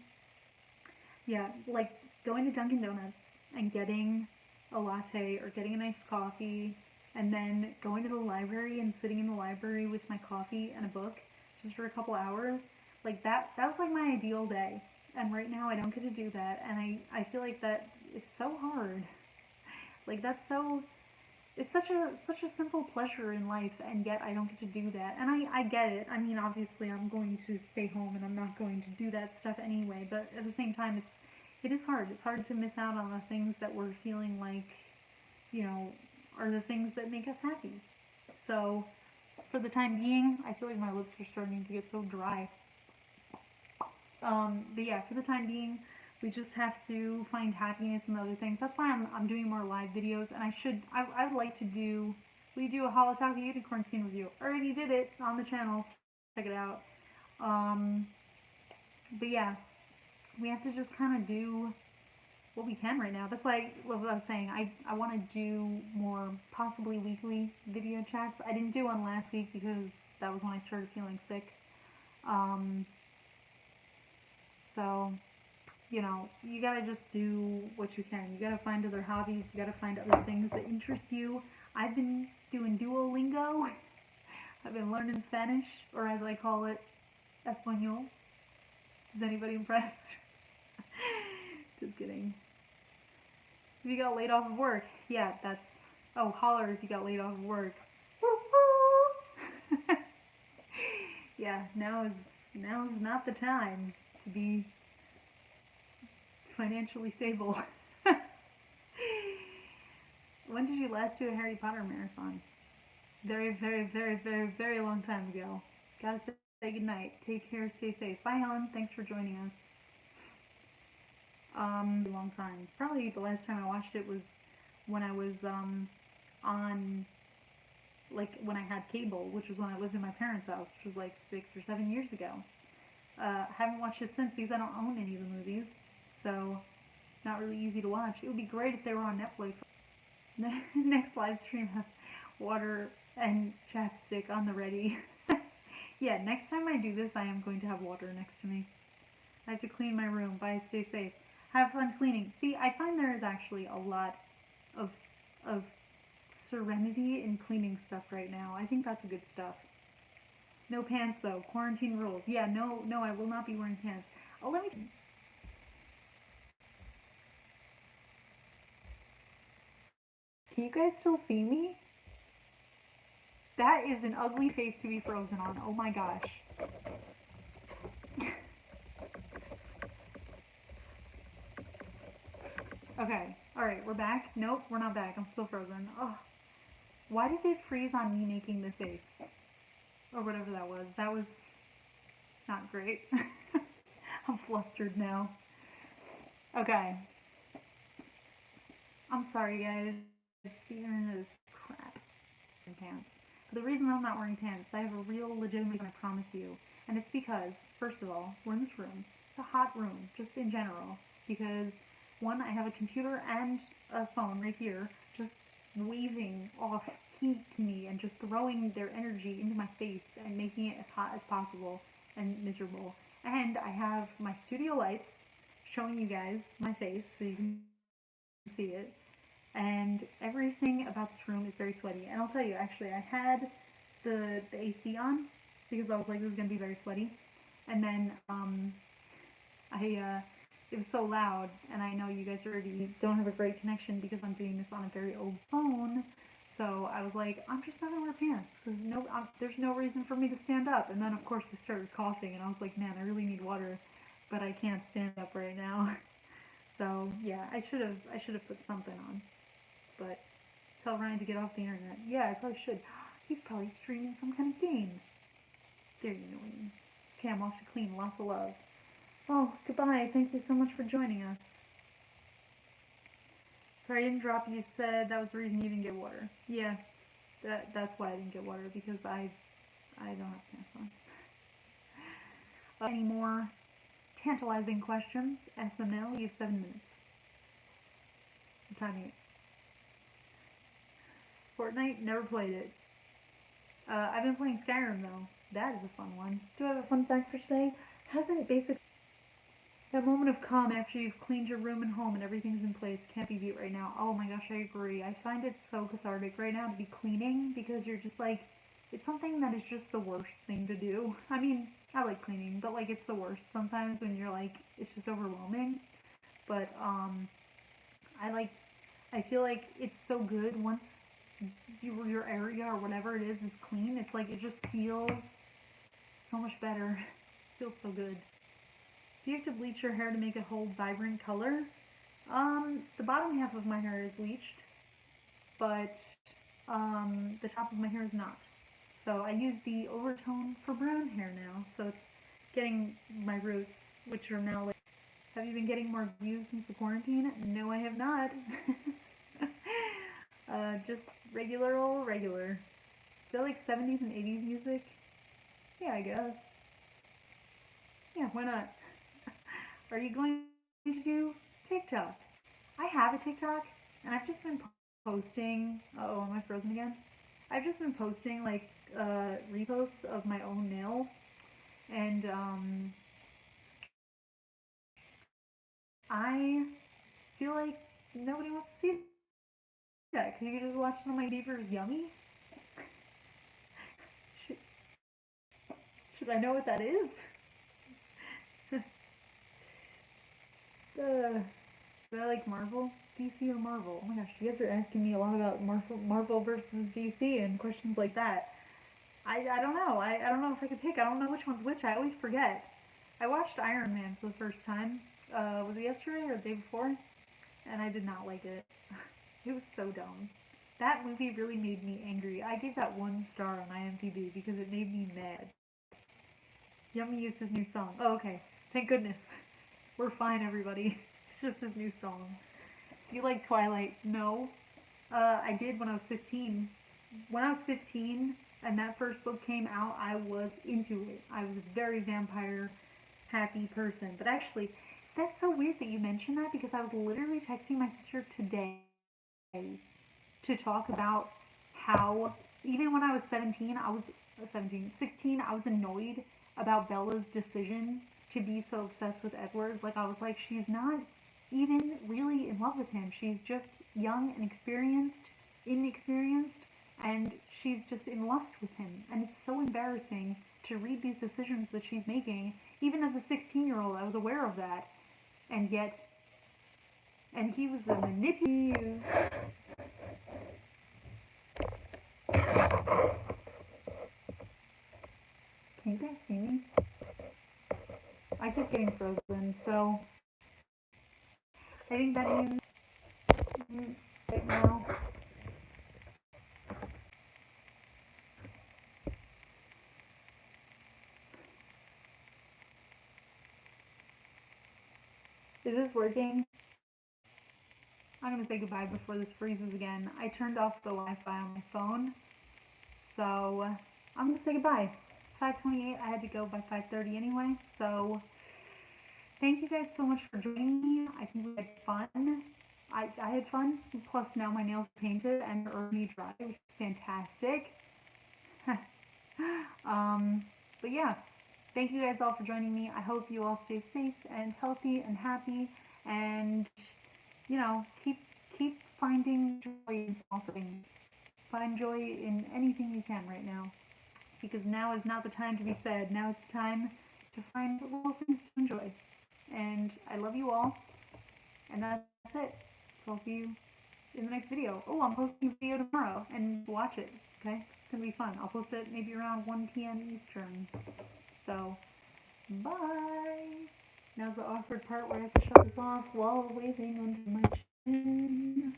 Yeah, like going to Dunkin' Donuts and getting a latte or getting a nice coffee and then going to the library and sitting in the library with my coffee and a book just for a couple hours. Like that was like my ideal day. And right now I don't get to do that, and I feel like that is so hard. Like that's so... It's such a simple pleasure in life, and yet I don't get to do that. And I get it. I mean, obviously I'm going to stay home and I'm not going to do that stuff anyway, but at the same time it is hard. It's hard to miss out on the things that we're feeling like, you know, are the things that make us happy. So for the time being, I feel like my lips are starting to get so dry. But yeah, for the time being, we just have to find happiness in other things. That's why I'm doing more live videos, and I would like to do, we do a Holotaki Unicorn skin review. I already did it on the channel, check it out. But yeah, we have to just kind of do what we can right now. That's why, what I was saying, I want to do more possibly weekly video chats. I didn't do one last week because that was when I started feeling sick. So, you know, you gotta just do what you can. You gotta find other hobbies, you gotta find other things that interest you. I've been doing Duolingo. I've been learning Spanish, or as I call it, Espanol. Is anybody impressed? Just kidding. If you got laid off of work, yeah, that's... Oh, holler if you got laid off of work. Yeah, now is not the time to be financially stable. When did you last do a Harry Potter marathon? Very, very, very, very, very long time ago. Gotta say goodnight. Take care, stay safe. Bye, Helen. Thanks for joining us. A long time. Probably the last time I watched it was when I was on, like, when I had cable, which was when I lived in my parents' house, which was like 6 or 7 years ago. Haven't watched it since because I don't own any of the movies, so not really easy to watch. It would be great if they were on Netflix. Next live stream, have water and chapstick on the ready. Yeah, next time I do this, I am going to have water next to me. I have to clean my room. Bye, stay safe. Have fun cleaning. See, I find there is actually a lot of of serenity in cleaning stuff right now. I think that's a good stuff. No pants though. Quarantine rules. Yeah, no, I will not be wearing pants. Oh, let me. Can you guys still see me? That is an ugly face to be frozen on. Oh my gosh. Okay. Alright, we're back. Nope, we're not back. I'm still frozen. Oh. Why did it freeze on me making this face? Or whatever that was. That was not great. I'm flustered now. Okay. I'm sorry, guys. The internet is crap. Pants. But the reason I'm not wearing pants, I have a real legitimate reason, I promise you. And it's because, first of all, we're in this room. It's a hot room, just in general. Because, one, I have a computer and a phone right here, just waving off heat to me and just throwing their energy into my face and making it as hot as possible and miserable. And I have my studio lights showing you guys my face so you can see it. And everything about this room is very sweaty. And I'll tell you, actually, I had the AC on because I was like, this is gonna be very sweaty. And then it was so loud, and I know you guys already don't have a great connection because I'm doing this on a very old phone. So I was like, I'm just not gonna wear pants because there's no reason for me to stand up. And then of course I started coughing, and I was like, man, I really need water, but I can't stand up right now. So yeah, I should have put something on. But tell Ryan to get off the internet. Yeah, I probably should. He's probably streaming some kind of game. Very annoying. Okay, I'm off to clean. Lots of love. Oh, goodbye. Thank you so much for joining us. Sorry I didn't drop you. You said that was the reason you didn't get water. Yeah, that's why I didn't get water, because I don't have pants on. Any more tantalizing questions? Ask them now. You have 7 minutes. I'm timing it. Fortnite? Never played it. I've been playing Skyrim though. That is a fun one. Do I have a fun fact for today? Hasn't basically that moment of calm after you've cleaned your room and home and everything's in place can't be beat right now. Oh my gosh, I agree. I find it so cathartic right now to be cleaning because you're just like, it's something that is just the worst thing to do. I mean, I like cleaning, but like it's the worst sometimes when you're like, it's just overwhelming. But I feel like it's so good once your area or whatever it is clean. It's like it just feels so much better. It feels so good. Do you have to bleach your hair to make it hold vibrant color? The bottom half of my hair is bleached, but the top of my hair is not. So I use the overtone for brown hair now. So it's getting my roots, which are now like. Have you been getting more views since the quarantine? No, I have not. Just regular old regular. Do I like 70s and 80s music? Yeah, I guess. Yeah, why not? Are you going to do TikTok? I have a TikTok, and I've just been posting. Oh, am I frozen again? I've just been posting like reposts of my own nails, and I feel like nobody wants to see that because you can just watch some of my beavers yummy. Should I know what that is? Do I like Marvel? DC or Marvel? Oh my gosh, you guys are asking me a lot about Marvel versus DC and questions like that. I don't know. I don't know if I could pick. I don't know which one's which. I always forget. I watched Iron Man for the first time. Was it yesterday or the day before? And I did not like it. It was so dumb. That movie really made me angry. I gave that 1 star on IMDb because it made me mad. Yummy is his new song. Oh, okay. Thank goodness. We're fine, everybody. It's just his new song. Do you like Twilight? No. I did when I was 15. When I was 15 and that first book came out, I was into it. I was very vampire happy person. But actually, that's so weird that you mentioned that because I was literally texting my sister today to talk about how even when I was 17, I was 17, 16, I was annoyed about Bella's decision to be so obsessed with Edward. Like, I was like, she's not even really in love with him. She's just young and inexperienced, and she's just in lust with him. And it's so embarrassing to read these decisions that she's making. Even as a 16-year-old, I was aware of that. And yet, and he was a manipulator. Can you guys see me? I keep getting frozen, so I think that means right now. Is this working? I'm gonna say goodbye before this freezes again. I turned off the Wi-Fi on my phone, so I'm gonna say goodbye. It's 5:28. I had to go by 5:30 anyway, so thank you guys so much for joining me. I think we had fun. I had fun. Plus now my nails are painted and they're already dry, which is fantastic. But yeah, thank you guys all for joining me. I hope you all stay safe and healthy and happy, and keep finding joy in small things. Find joy in anything you can right now, because now is not the time to be sad. Now is the time to find little things to enjoy. And I love you all. And that's it. So I'll see you in the next video. Oh, I'm posting a video tomorrow, and watch it. Okay, it's gonna be fun. I'll post it maybe around 1 p.m. Eastern. So, bye. Now's the awkward part where I have to shut this off while waving under my chin.